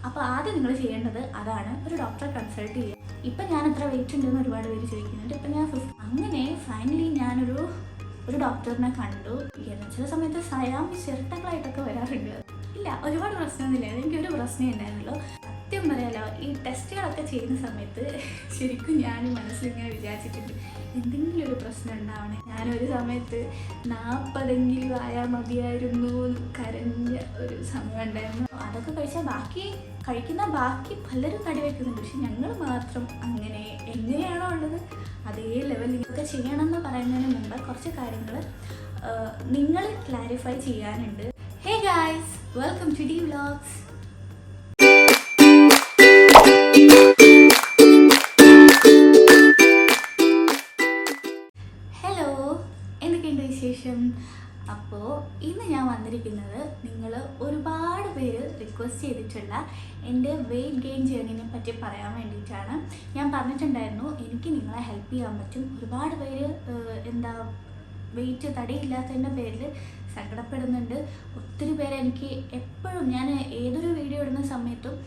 അപ്പോൾ ആദ്യം നിങ്ങൾ ചെയ്യേണ്ടത് അതാണ്, ഒരു ഡോക്ടറെ കൺസൾട്ട് ചെയ്യുക. ഇപ്പം ഞാൻ എത്ര വെയിറ്റ് ഉണ്ടെന്ന് ഒരുപാട് പേര് ചോദിക്കുന്നുണ്ട്. ഇപ്പം ഞാൻ അങ്ങനെ ഫൈനലി ഞാനൊരു ഡോക്ടറിനെ കണ്ടു. ചില സമയത്ത് സയാം ചിരട്ടകളായിട്ടൊക്കെ വരാറുണ്ട്. ഇല്ല, ഒരുപാട് പ്രശ്നമൊന്നുമില്ല, എനിക്കൊരു പ്രശ്നം ഉണ്ടായിരുന്നല്ലോ. സത്യം പറയാലോ, ഈ ടെസ്റ്റുകളൊക്കെ ചെയ്യുന്ന സമയത്ത് ശരിക്കും ഞാൻ മനസ്സിലിങ്ങനെ വിചാരിച്ചിട്ടുണ്ട് എന്തെങ്കിലും ഒരു പ്രശ്നം ഉണ്ടാവണേ. ഞാനൊരു സമയത്ത് 40 ആയാൽ മതിയായിരുന്നു കരഞ്ഞ ഒരു സമയം ഉണ്ടായിരുന്നു. അതൊക്കെ കഴിച്ചാൽ ബാക്കി പലരും തടി വയ്ക്കുന്നുണ്ട്, പക്ഷെ ഞങ്ങൾ മാത്രം അങ്ങനെ എങ്ങനെയാണോ ഉള്ളത് അതേ ലെവലിൽ. ഇതൊക്കെ ചെയ്യണമെന്ന് പറയുന്നതിന് മുമ്പ് കുറച്ച് കാര്യങ്ങൾ നിങ്ങൾ ക്ലാരിഫൈ ചെയ്യാനുണ്ട്. Hey guys, welcome to the vlogs. Hello, എന്തൊക്കെയുണ്ട് വിശേഷം? അപ്പോൾ ഇന്ന് ഞാൻ വന്നിരിക്കുന്നത് നിങ്ങൾ ഒരുപാട് പേര് റിക്വസ്റ്റ് ചെയ്തിട്ടുള്ള എൻ്റെ വെയിറ്റ് ഗെയിൻ ജേർണിനെ പറ്റി പറയാൻ വേണ്ടിയിട്ടാണ്. ഞാൻ പറഞ്ഞിട്ടുണ്ടായിരുന്നു എനിക്ക് നിങ്ങളെ ഹെൽപ്പ് ചെയ്യാൻ പറ്റും. ഒരുപാട് പേര് വെയിറ്റ് തടിയില്ലാത്തതിൻ്റെ പേരിൽ സങ്കടപ്പെടുന്നുണ്ട്. ഒത്തിരി പേര് എനിക്ക് എപ്പോഴും ഞാൻ ഏതൊരു വീഡിയോ ഇടുന്ന സമയത്തും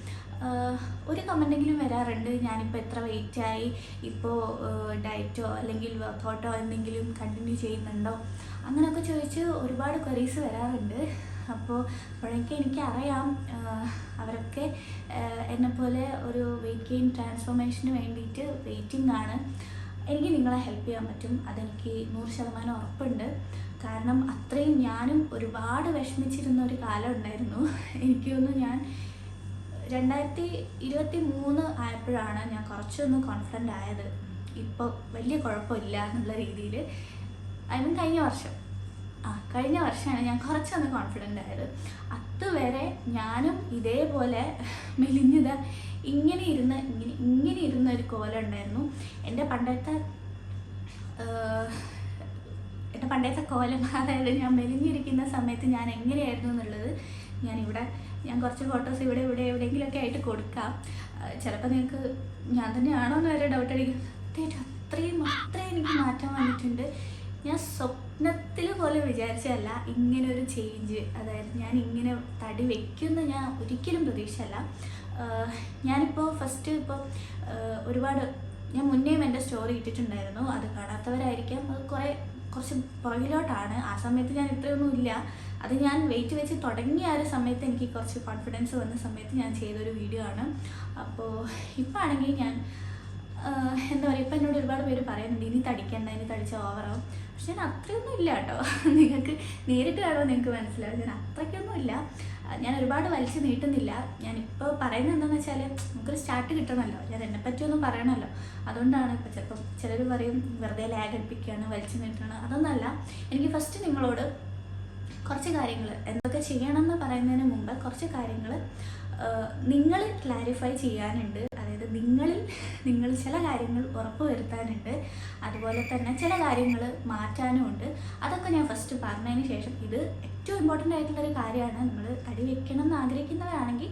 ഒരു കമൻറ്റെങ്കിലും വരാറുണ്ട്, ഞാനിപ്പോൾ എത്ര വെയിറ്റായി, ഇപ്പോൾ ഡയറ്റോ അല്ലെങ്കിൽ വർക്കൗട്ടോ എന്തെങ്കിലും കണ്ടിന്യൂ ചെയ്യുന്നുണ്ടോ, അങ്ങനെയൊക്കെ ചോദിച്ച് ഒരുപാട് ക്വറീസ് വരാറുണ്ട്. അപ്പോഴൊക്കെ എനിക്കറിയാം അവരൊക്കെ എന്നെപ്പോലെ ഒരു വെയിറ്റ് ഗെയിൻ ട്രാൻസ്ഫോർമേഷന് വേണ്ടിയിട്ട് വെയിറ്റിംഗ് ആണ്. എനിക്ക് നിങ്ങളെ ഹെൽപ്പ് ചെയ്യാൻ പറ്റും, അതെനിക്ക് 100% ഉറപ്പുണ്ട്. കാരണം അത്രയും ഞാനും ഒരുപാട് വിഷമിച്ചിരുന്ന ഒരു കാലം ഉണ്ടായിരുന്നു. എനിക്ക് തോന്നുന്നു ഞാൻ 2023 ആയപ്പോഴാണ് ഞാൻ കുറച്ചൊന്ന് കോൺഫിഡൻ്റ് ആയത്. ഇപ്പോൾ വലിയ കുഴപ്പമില്ല എന്നുള്ള രീതിയിൽ. കഴിഞ്ഞ വർഷമാണ് ഞാൻ കുറച്ചൊന്ന് കോൺഫിഡൻ്റ് ആയത്. അതുവരെ ഞാനും ഇതേപോലെ മെലിഞ്ഞത് ഇങ്ങനെ ഇരുന്ന ഒരു കോലം ഉണ്ടായിരുന്നു. എൻ്റെ പണ്ടത്തെ കോലം, അതായത് ഞാൻ മെലിഞ്ഞിരിക്കുന്ന സമയത്ത് ഞാൻ എങ്ങനെയായിരുന്നു എന്നുള്ളത് ഞാൻ കുറച്ച് ഫോട്ടോസ് ഇവിടെ എവിടെയെങ്കിലുമൊക്കെ ആയിട്ട് കൊടുക്കാം. ചിലപ്പോൾ നിങ്ങൾക്ക് ഞാൻ തന്നെയാണോ എന്ന് വരെ ഡൗട്ട് അടിക്കും. അത്രയും എനിക്ക് മാറ്റം വന്നിട്ടുണ്ട്. ഞാൻ സ്വപ്നത്തിൽ പോലും വിചാരിച്ചതല്ല ഇങ്ങനെ ഒരു ചേഞ്ച്, അതായത് ഞാൻ ഇങ്ങനെ തടി വയ്ക്കുമെന്ന് ഞാൻ ഒരിക്കലും പ്രതീക്ഷയല്ല. ഞാനിപ്പോൾ ഒരുപാട് ഞാൻ മുന്നേയും എൻ്റെ സ്റ്റോറി ഇട്ടിട്ടുണ്ടായിരുന്നു, അത് കാണാത്തവരായിരിക്കാം. അത് കുറച്ച് പുറകിലോട്ടാണ്. ആ സമയത്ത് ഞാൻ ഇത്രയൊന്നും ഇല്ല. അത് ഞാൻ വെയിറ്റ് വെച്ച് തുടങ്ങിയ ആ ഒരു സമയത്ത് എനിക്ക് കുറച്ച് കോൺഫിഡൻസ് വന്ന സമയത്ത് ഞാൻ ചെയ്തൊരു വീഡിയോ ആണ്. അപ്പോൾ ഇപ്പോൾ ആണെങ്കിൽ ഞാൻ ഇപ്പം എന്നോട് ഒരുപാട് പേര് പറയുന്നുണ്ട് ഇനി തടിക്കണ്ട, ഇനി തടിച്ചാൽ ഓവറാവും. പക്ഷെ ഞാൻ അത്രയൊന്നും ഇല്ല കേട്ടോ. നിങ്ങൾക്ക് നേരിട്ട് കാണുമ്പോൾ നിങ്ങൾക്ക് മനസ്സിലാവും ഞാൻ അത്രയ്ക്കൊന്നും ഇല്ല. ഞാൻ ഒരുപാട് വലിച്ചു നീട്ടുന്നില്ല. ഞാനിപ്പോൾ പറയുന്നത് എന്താണെന്ന് വെച്ചാൽ നമുക്കൊരു സ്റ്റാർട്ട് കിട്ടണമല്ലോ, ഞാൻ എന്നെപ്പറ്റിയൊന്നും പറയണമല്ലോ. അതുകൊണ്ടാണ് ഇപ്പോൾ ചിലപ്പം ചിലർ പറയും വെറുതെ ലാഗ് അടുപ്പിക്കുകയാണ്, വലിച്ചു നീട്ടണം. അതൊന്നുമല്ല. എനിക്ക് ഫസ്റ്റ് നിങ്ങളോട് കുറച്ച് കാര്യങ്ങൾ എന്തൊക്കെ ചെയ്യണമെന്ന് പറയുന്നതിന് മുമ്പ് കുറച്ച് കാര്യങ്ങൾ നിങ്ങൾ ക്ലാരിഫൈ ചെയ്യാനുണ്ട്. അതായത് നിങ്ങൾ ചില കാര്യങ്ങൾ ഉറപ്പ് വരുത്താനുണ്ട്, അതുപോലെ തന്നെ ചില കാര്യങ്ങൾ മാറ്റാനും ഉണ്ട്. അതൊക്കെ ഞാൻ ഫസ്റ്റ് പറഞ്ഞതിന് ശേഷം, ഇത് ഏറ്റവും ഇമ്പോർട്ടൻ്റ് ആയിട്ടുള്ളൊരു കാര്യമാണ്. നമ്മൾ തടി വെക്കണം എന്ന് ആഗ്രഹിക്കുന്നവരാണെങ്കിൽ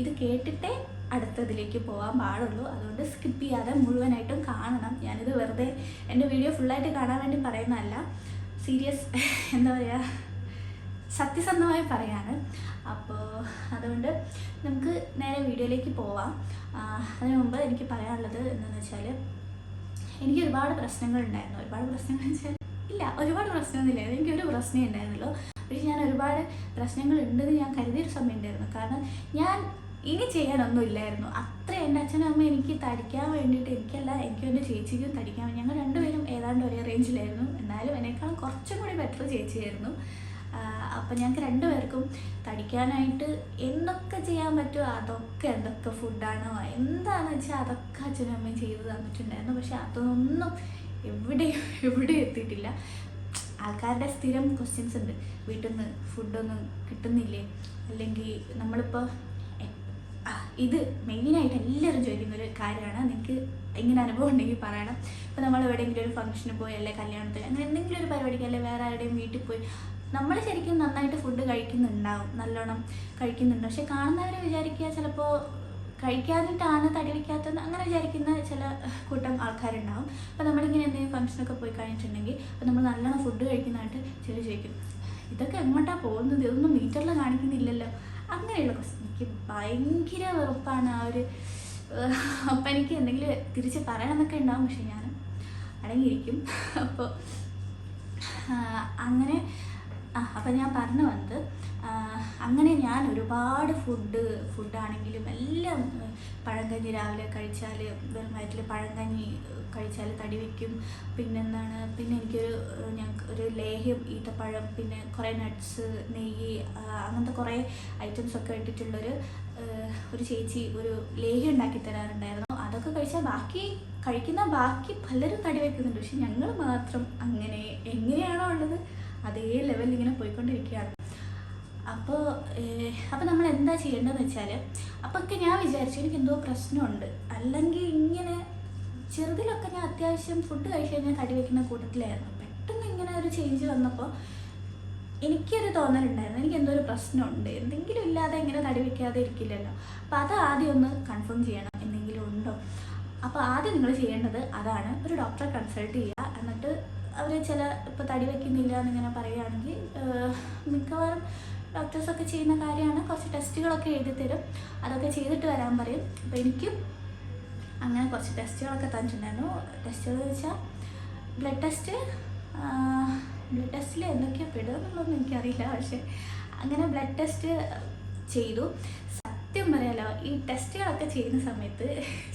ഇത് കേട്ടിട്ടേ അടുത്തതിലേക്ക് പോകാൻ പാടുള്ളൂ. അതുകൊണ്ട് സ്കിപ്പ് ചെയ്യാതെ മുഴുവനായിട്ടും കാണണം. ഞാനിത് വെറുതെ എൻ്റെ വീഡിയോ ഫുള്ളായിട്ട് കാണാൻ വേണ്ടി പറയുന്നതല്ല, സീരിയസ് സത്യസന്ധമായി പറയാണ്. അപ്പോൾ അതുകൊണ്ട് നമുക്ക് നേരെ വീഡിയോയിലേക്ക് പോവാം. അതിനു മുമ്പ് എനിക്ക് പറയാനുള്ളത് എന്താണെന്ന് വെച്ചാൽ, എനിക്ക് ഒരുപാട് പ്രശ്നങ്ങളുണ്ടായിരുന്നു. ഒരുപാട് പ്രശ്നമൊന്നുമില്ല, എനിക്കൊരു പ്രശ്നമേ ഉണ്ടായിരുന്നല്ലോ. പക്ഷേ ഞാൻ ഒരുപാട് പ്രശ്നങ്ങൾ ഉണ്ടെന്ന് ഞാൻ കരുതിയൊരു സമയം ഉണ്ടായിരുന്നു. കാരണം ഞാൻ ഇനി ചെയ്യാനൊന്നും ഇല്ലായിരുന്നു. അത്ര എൻ്റെ അച്ഛനും അമ്മ എനിക്ക് തടിക്കാൻ വേണ്ടിയിട്ട്, എനിക്കും എൻ്റെ ചേച്ചിക്കും തടിക്കാൻ വേണ്ടി, ഞങ്ങൾ രണ്ടുപേരും ഏതാണ്ട് ഒരേ റേഞ്ചിലായിരുന്നു. എന്നാലും എന്നെക്കാളും കുറച്ചും കൂടി ബെറ്റർ ചേച്ചിയായിരുന്നു. അപ്പം ഞങ്ങൾക്ക് രണ്ടുപേർക്കും തടിക്കാനായിട്ട് എന്തൊക്കെ ചെയ്യാൻ പറ്റുമോ എന്തൊക്കെ ഫുഡാണോ എന്താണെന്ന് വെച്ചാൽ അതൊക്കെ അച്ഛനും അമ്മയും ചെയ്ത് തന്നിട്ടുണ്ടായിരുന്നു. പക്ഷെ അതൊന്നും എവിടെ എത്തിയിട്ടില്ല. ആൾക്കാരുടെ സ്ഥിരം ക്വസ്റ്റ്യൻസ് ഉണ്ട്, വീട്ടിൽ നിന്ന് ഫുഡൊന്നും കിട്ടുന്നില്ലേ, അല്ലെങ്കിൽ നമ്മളിപ്പോൾ ഇത് മെയിനായിട്ട് എല്ലാവരും ചോദിക്കുന്നൊരു കാര്യമാണ്. നിങ്ങൾക്ക് ഇങ്ങനെ അനുഭവം ഉണ്ടെങ്കിൽ പറയണം. ഇപ്പോൾ നമ്മൾ എവിടെയെങ്കിലും ഒരു ഫംഗ്ഷന് പോയി, അല്ലെങ്കിൽ കല്യാണത്തിന്, അങ്ങനെ എന്തെങ്കിലും ഒരു പരിപാടിക്ക്, അല്ലെങ്കിൽ വേറെ ആരുടെയും വീട്ടിൽ പോയി നമ്മൾ ശരിക്കും നന്നായിട്ട് ഫുഡ് കഴിക്കുന്നുണ്ടാവും, നല്ലോണം കഴിക്കുന്നുണ്ട്. പക്ഷെ കാണുന്നവർ വിചാരിക്കുക ചിലപ്പോൾ കഴിക്കാതിട്ടാണ് തടി വയ്ക്കാത്തത്, അങ്ങനെ വിചാരിക്കുന്ന ചില കൂട്ടം ആൾക്കാരുണ്ടാവും. അപ്പോൾ നമ്മളിങ്ങനെ എന്തെങ്കിലും ഫംഗ്ഷനൊക്കെ പോയി കഴിഞ്ഞിട്ടുണ്ടെങ്കിൽ അപ്പോൾ നമ്മൾ നല്ലോണം ഫുഡ് കഴിക്കുന്നതായിട്ട് ചിലർ ചോദിക്കും, ഇതൊക്കെ എങ്ങോട്ടാണ് പോകുന്നത്, ഇതൊന്നും മീറ്ററിൽ കാണിക്കുന്നില്ലല്ലോ, അങ്ങനെയുള്ള ക്വസ്റ്റ്യൻ എനിക്ക് ഭയങ്കര വെറുപ്പാണ് ആ ഒരു. അപ്പം എനിക്ക് എന്തെങ്കിലും തിരിച്ച് പറയണമെന്നൊക്കെ ഉണ്ടാവും, പക്ഷെ ഞാൻ അടങ്ങിയിരിക്കും. അപ്പോൾ അങ്ങനെ അപ്പം ഞാൻ പറഞ്ഞു വന്നത്, അങ്ങനെ ഞാൻ ഒരുപാട് ഫുഡാണെങ്കിലും എല്ലാം, പഴങ്കഞ്ഞി രാവിലെ കഴിച്ചാൽ വെറും വയറ്റിൽ പഴങ്കഞ്ഞി കഴിച്ചാൽ തടി വയ്ക്കും. പിന്നെന്താണ്, പിന്നെ ഒരു ലേഹ്യം, ഈത്തപ്പഴം, പിന്നെ കുറേ നട്ട്സ്, നെയ്യ്, അങ്ങനത്തെ കുറേ ഐറ്റംസൊക്കെ ഇട്ടിട്ടുള്ളൊരു ചേച്ചി ഒരു ലേഹ്യം ഉണ്ടാക്കി തരാറുണ്ടായിരുന്നു. അതൊക്കെ കഴിച്ചാൽ ബാക്കി പലരും തടി വയ്ക്കുന്നുണ്ട്, പക്ഷെ ഞങ്ങൾ മാത്രം അങ്ങനെ എങ്ങനെയാണോ ഉള്ളത് അതേ ലെവലിൽ ഇങ്ങനെ പോയിക്കൊണ്ടിരിക്കുകയാണ്. അപ്പോൾ നമ്മൾ എന്താ ചെയ്യേണ്ടതെന്ന് വെച്ചാൽ, അപ്പോഴൊക്കെ ഞാൻ വിചാരിച്ചു എനിക്ക് എന്തോ പ്രശ്നമുണ്ട്, അല്ലെങ്കിൽ ഇങ്ങനെ ചെറുതിലൊക്കെ ഞാൻ അത്യാവശ്യം ഫുഡ് കഴിച്ച് കഴിഞ്ഞാൽ തടി വയ്ക്കുന്ന കൂട്ടത്തിലായിരുന്നു. പെട്ടെന്ന് ഇങ്ങനെ ഒരു ചേഞ്ച് വന്നപ്പോൾ എനിക്കൊരു തോന്നലുണ്ടായിരുന്നു, എനിക്ക് എന്തോ ഒരു പ്രശ്നമുണ്ട്, എന്തെങ്കിലും ഇല്ലാതെ ഇങ്ങനെ തടി വയ്ക്കാതെ ഇരിക്കില്ലല്ലോ. അപ്പോൾ അത് ആദ്യം ഒന്ന് കൺഫേം ചെയ്യണം, എന്തെങ്കിലും ഉണ്ടോ. അപ്പോൾ ആദ്യം നിങ്ങൾ ചെയ്യേണ്ടത് അതാണ്, ഒരു ഡോക്ടറെ കൺസൾട്ട് ചെയ്യുക. എന്നിട്ട് അവർ ഇപ്പോൾ തടി വയ്ക്കുന്നില്ല എന്നിങ്ങനെ പറയുകയാണെങ്കിൽ മിക്കവാറും ഡോക്ടേഴ്സൊക്കെ ചെയ്യുന്ന കാര്യമാണ്, കുറച്ച് ടെസ്റ്റുകളൊക്കെ എഴുതി തരും, അതൊക്കെ ചെയ്തിട്ട് വരാൻ പറയും. അപ്പോൾ എനിക്കും അങ്ങനെ കുറച്ച് ടെസ്റ്റുകളൊക്കെ തന്നിട്ടുണ്ടായിരുന്നു. ടെസ്റ്റുകൾ വെച്ചാൽ ബ്ലഡ് ടെസ്റ്റിൽ എന്തൊക്കെയാണ് പെടുക എന്നുള്ളതൊന്നും എനിക്കറിയില്ല, പക്ഷേ അങ്ങനെ ബ്ലഡ് ടെസ്റ്റ് ചെയ്തു. സത്യം പറയാലോ, ഈ ടെസ്റ്റുകളൊക്കെ ചെയ്യുന്ന സമയത്ത്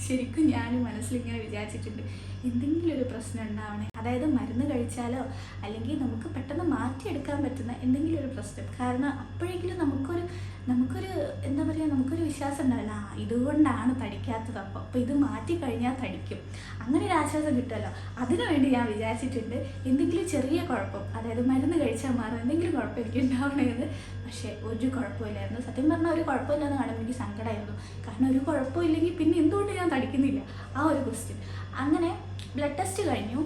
ശരിക്കും ഞാൻ മനസ്സിലിങ്ങനെ വിചാരിച്ചിട്ടുണ്ട്, എന്തെങ്കിലും ഒരു പ്രശ്നം ഉണ്ടാവണേ, അതായത് മരുന്ന് കഴിച്ചാലോ അല്ലെങ്കിൽ നമുക്ക് പെട്ടെന്ന് മാറ്റിയെടുക്കാൻ പറ്റുന്ന എന്തെങ്കിലും ഒരു പ്രശ്നം. കാരണം അപ്പോഴെങ്കിലും നമുക്കൊരു എന്താ പറയുക, നമുക്കൊരു വിശ്വാസം ഉണ്ടാവില്ല, ഇതുകൊണ്ടാണ് തടിക്കാത്തത്, അപ്പോൾ ഇത് മാറ്റിക്കഴിഞ്ഞാൽ തടിക്കും, അങ്ങനെ ഒരു ആശ്വാസം കിട്ടുമല്ലോ. അതിനുവേണ്ടി ഞാൻ വിചാരിച്ചിട്ടുണ്ട് എന്തെങ്കിലും ചെറിയ കുഴപ്പം, അതായത് മരുന്ന് കഴിച്ചാൽ മാറും, എന്തെങ്കിലും കുഴപ്പം എനിക്ക് ഉണ്ടാവണമെന്ന്. പക്ഷേ ഒരു കുഴപ്പമില്ലായിരുന്നു. സത്യം പറഞ്ഞാൽ ഒരു കുഴപ്പമില്ലാന്ന് കാണുമ്പോൾ എനിക്ക് സങ്കടമായിരുന്നു. കാരണം ഒരു കുഴപ്പമില്ലെങ്കിൽ പിന്നെ എന്തുകൊണ്ട് ഞാൻ തടിക്കുന്നില്ല, ആ ഒരു ക്വസ്റ്റ്യൻ. അങ്ങനെ ബ്ലഡ് ടെസ്റ്റ് കഴിഞ്ഞു.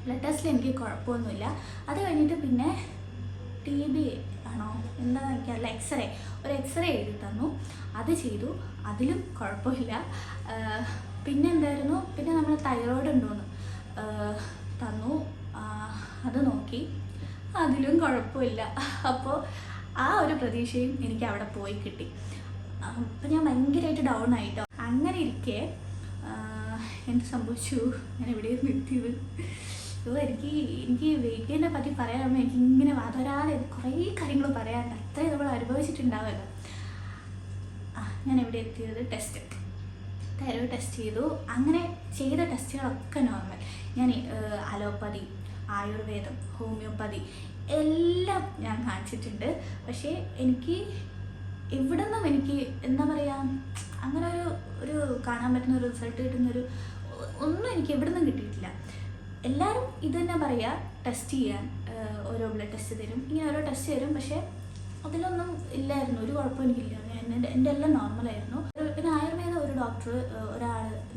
ബ്ലഡ് ടെസ്റ്റിൽ എനിക്ക് കുഴപ്പമൊന്നുമില്ല. അത് കഴിഞ്ഞിട്ട് പിന്നെ TB ആണോ എന്താണെന്ന് എനിക്കറിയില്ല, ഒരു എക്സ്റേ എഴുതി തന്നു, അത് ചെയ്തു, അതിലും കുഴപ്പമില്ല. പിന്നെ എന്തായിരുന്നു, പിന്നെ നമ്മൾ തൈറോയ്ഡ് ഉണ്ടോയെന്ന് തന്നു, അത് നോക്കി, അതിലും കുഴപ്പമില്ല. അപ്പോൾ ആ ഒരു പ്രതീക്ഷയും എനിക്ക് അവിടെ പോയി കിട്ടി. അപ്പം ഞാൻ ഭയങ്കരമായിട്ട് ഡൗൺ ആയിട്ടോ. അങ്ങനെ ഇരിക്കെ എന്ത് സംഭവിച്ചു, ഞാൻ എവിടെയും നിർത്തിയത്. എനിക്ക് വെയിറ്റ് ഗെയിനെ പറ്റി പറയാൻ എനിക്ക് ഇങ്ങനെ വാതരാതെ കുറേ കാര്യങ്ങൾ പറയാറുണ്ട്, അത്രയും നമ്മൾ അനുഭവിച്ചിട്ടുണ്ടാവുമല്ലോ. ഞാൻ എവിടെ എത്തിയത്, തൈറോയ്ഡ് ടെസ്റ്റ് ചെയ്തു. അങ്ങനെ ചെയ്ത ടെസ്റ്റുകളൊക്കെ നോർമൽ. ഞാൻ അലോപ്പതി, ആയുർവേദം, ഹോമിയോപ്പതി എല്ലാം ഞാൻ കാണിച്ചിട്ടുണ്ട്. പക്ഷേ എനിക്ക് ഇവിടെ നിന്നും എനിക്ക് എന്താ പറയുക, അങ്ങനെ ഒരു കാണാൻ പറ്റുന്ന ഒരു റിസൾട്ട് കിട്ടുന്നൊരു ഒന്നും എനിക്ക് എവിടെ നിന്നും കിട്ടിയിട്ടില്ല. എല്ലാവരും ഇത് തന്നെ പറയുക, ടെസ്റ്റ് ചെയ്യാൻ ഓരോ ബ്ലഡ് ടെസ്റ്റ് തരും, ഇങ്ങനെ ഓരോ ടെസ്റ്റ് തരും. പക്ഷേ അതിലൊന്നും ഇല്ലായിരുന്നു, ഒരു കുഴപ്പവും എനിക്കില്ല. എൻ്റെ എല്ലാം നോർമലായിരുന്നു. പിന്നെ ആയുർവേദം ഒരു ഡോക്ടർ,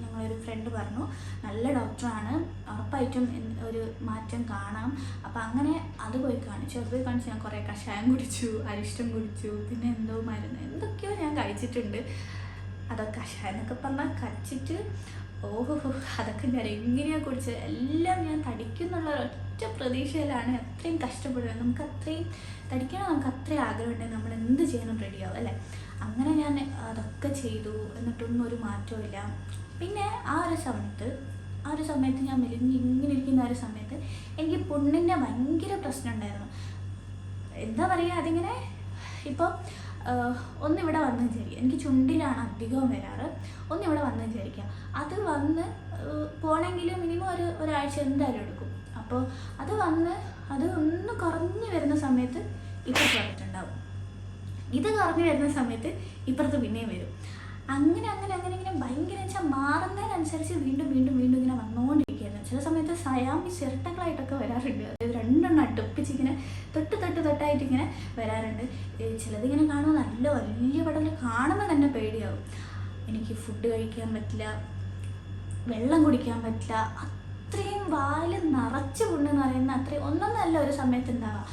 ഞങ്ങളൊരു ഫ്രണ്ട് പറഞ്ഞു, നല്ല ഡോക്ടറാണ്, ഉറപ്പായിട്ടും ഒരു മാറ്റം കാണാം. അപ്പം അങ്ങനെ അത് പോയി കാണിച്ചു. ഞാൻ കുറേ കഷായം കുടിച്ചു, അരിഷ്ടം കുടിച്ചു, പിന്നെ എന്തോ മരുന്ന് എന്തൊക്കെയോ ഞാൻ കഴിച്ചിട്ടുണ്ട്. അതൊക്കെ കഷായം എന്നൊക്കെ പറഞ്ഞാൽ കച്ചിട്ട് അതൊക്കെ ഞാൻ എങ്ങനെയാണ് കുടിച്ചത്, എല്ലാം ഞാൻ തടിക്കുന്നുള്ള ഒറ്റ പ്രതീക്ഷയിലാണ് അത്രയും കഷ്ടപ്പെടുന്നത്. നമുക്ക് അത്രയും തടിക്കണം, നമുക്ക് അത്രയും ആഗ്രഹമുണ്ടെങ്കിൽ നമ്മൾ എന്ത് ചെയ്യാനും റെഡിയാവും അല്ലേ. അങ്ങനെ ഞാൻ അതൊക്കെ ചെയ്തു, എന്നിട്ടൊന്നും ഒരു മാറ്റവും ഇല്ല. പിന്നെ ആ ഒരു സമയത്ത് ഞാൻ ഇങ്ങനെ ഇരിക്കുന്ന ഒരു സമയത്ത് എനിക്ക് പുണ്ണിൻ്റെ ഭയങ്കര പ്രശ്നം ഉണ്ടായിരുന്നു. എന്താ പറയുക, അതിങ്ങനെ ഇപ്പോൾ ഒന്നിവിടെ വന്ന് വിചാരിക്കുക, എനിക്ക് ചുണ്ടിലാണ് അധികവും വരാറ്, ഒന്നിവിടെ വന്ന് വിചാരിക്കുക, അത് വന്ന് പോകണമെങ്കിൽ മിനിമം ഒരാഴ്ച എന്തായാലും എടുക്കും. അപ്പോൾ അത് ഒന്ന് കുറഞ്ഞു വരുന്ന സമയത്ത് ഇപ്പുറത്ത് വന്നിട്ടുണ്ടാവും, ഇത് കുറഞ്ഞു വരുന്ന സമയത്ത് ഇപ്പുറത്ത് പിന്നെയും വരും. അങ്ങനെ ഇങ്ങനെ ഭയങ്കര വെച്ചാൽ മാറുന്നതിനനുസരിച്ച് വീണ്ടും ഇങ്ങനെ വന്നുകൊണ്ടിരിക്കുകയായിരുന്നു. ചില സമയത്ത് സയാമി ചിരട്ടകളായിട്ടൊക്കെ വരാറുണ്ട്, അതായത് രണ്ടെണ്ണം അടുപ്പിച്ചിങ്ങനെ തൊട്ടായിട്ട് ഇങ്ങനെ വരാറുണ്ട്. ചിലതിങ്ങനെ കാണുമ്പോൾ നല്ല വലിയ പടങ്ങൾ കാണുമ്പോൾ തന്നെ പേടിയാവും. എനിക്ക് ഫുഡ് കഴിക്കാൻ പറ്റില്ല, വെള്ളം കുടിക്കാൻ പറ്റില്ല, അത്രയും വായിൽ നിറച്ച് പുണ്ണെന്ന് പറയുന്ന അത്രയും ഒന്നൊന്നല്ല ഒരു സമയത്ത് ഉണ്ടാവുക,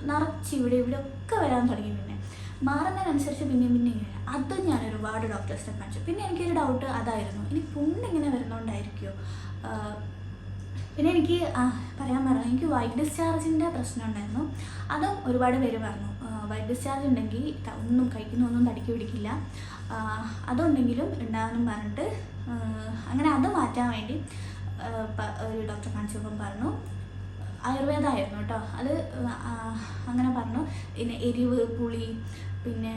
നിറച്ച് ഇവിടെ ഒക്കെ വരാൻ തുടങ്ങി. പിന്നെ മാറുന്നതിനനുസരിച്ച് പിന്നെ ഇങ്ങനെ അതും ഞാൻ ഒരുപാട് ഡോക്ടേഴ്സിനെ കാണിച്ചു. പിന്നെ എനിക്കൊരു ഡൗട്ട് അതായിരുന്നു, ഇനി പുണ്ണിങ്ങനെ വരുന്നതുകൊണ്ടായിരിക്കുമോ. പിന്നെ എനിക്ക് പറയാൻ പറഞ്ഞു, എനിക്ക് വൈറ്റ് ഡിസ്ചാർജിൻ്റെ പ്രശ്നം ഉണ്ടായിരുന്നു. അതും ഒരുപാട് പേര് പറഞ്ഞു വൈറ്റ് ഡിസ്ചാർജ് ഉണ്ടെങ്കിൽ ഒന്നും കഴിക്കുന്നൊന്നും തടിക്ക് പിടിക്കില്ല, അതുണ്ടെങ്കിലും ഉണ്ടാകാനും പറഞ്ഞിട്ട് അങ്ങനെ അത് മാറ്റാൻ വേണ്ടി ഒരു ഡോക്ടറെ കാണിച്ചപ്പം പറഞ്ഞു, ആയുർവേദമായിരുന്നു കേട്ടോ അത്. അങ്ങനെ പറഞ്ഞു പിന്നെ എരിവ്, പുളി, പിന്നെ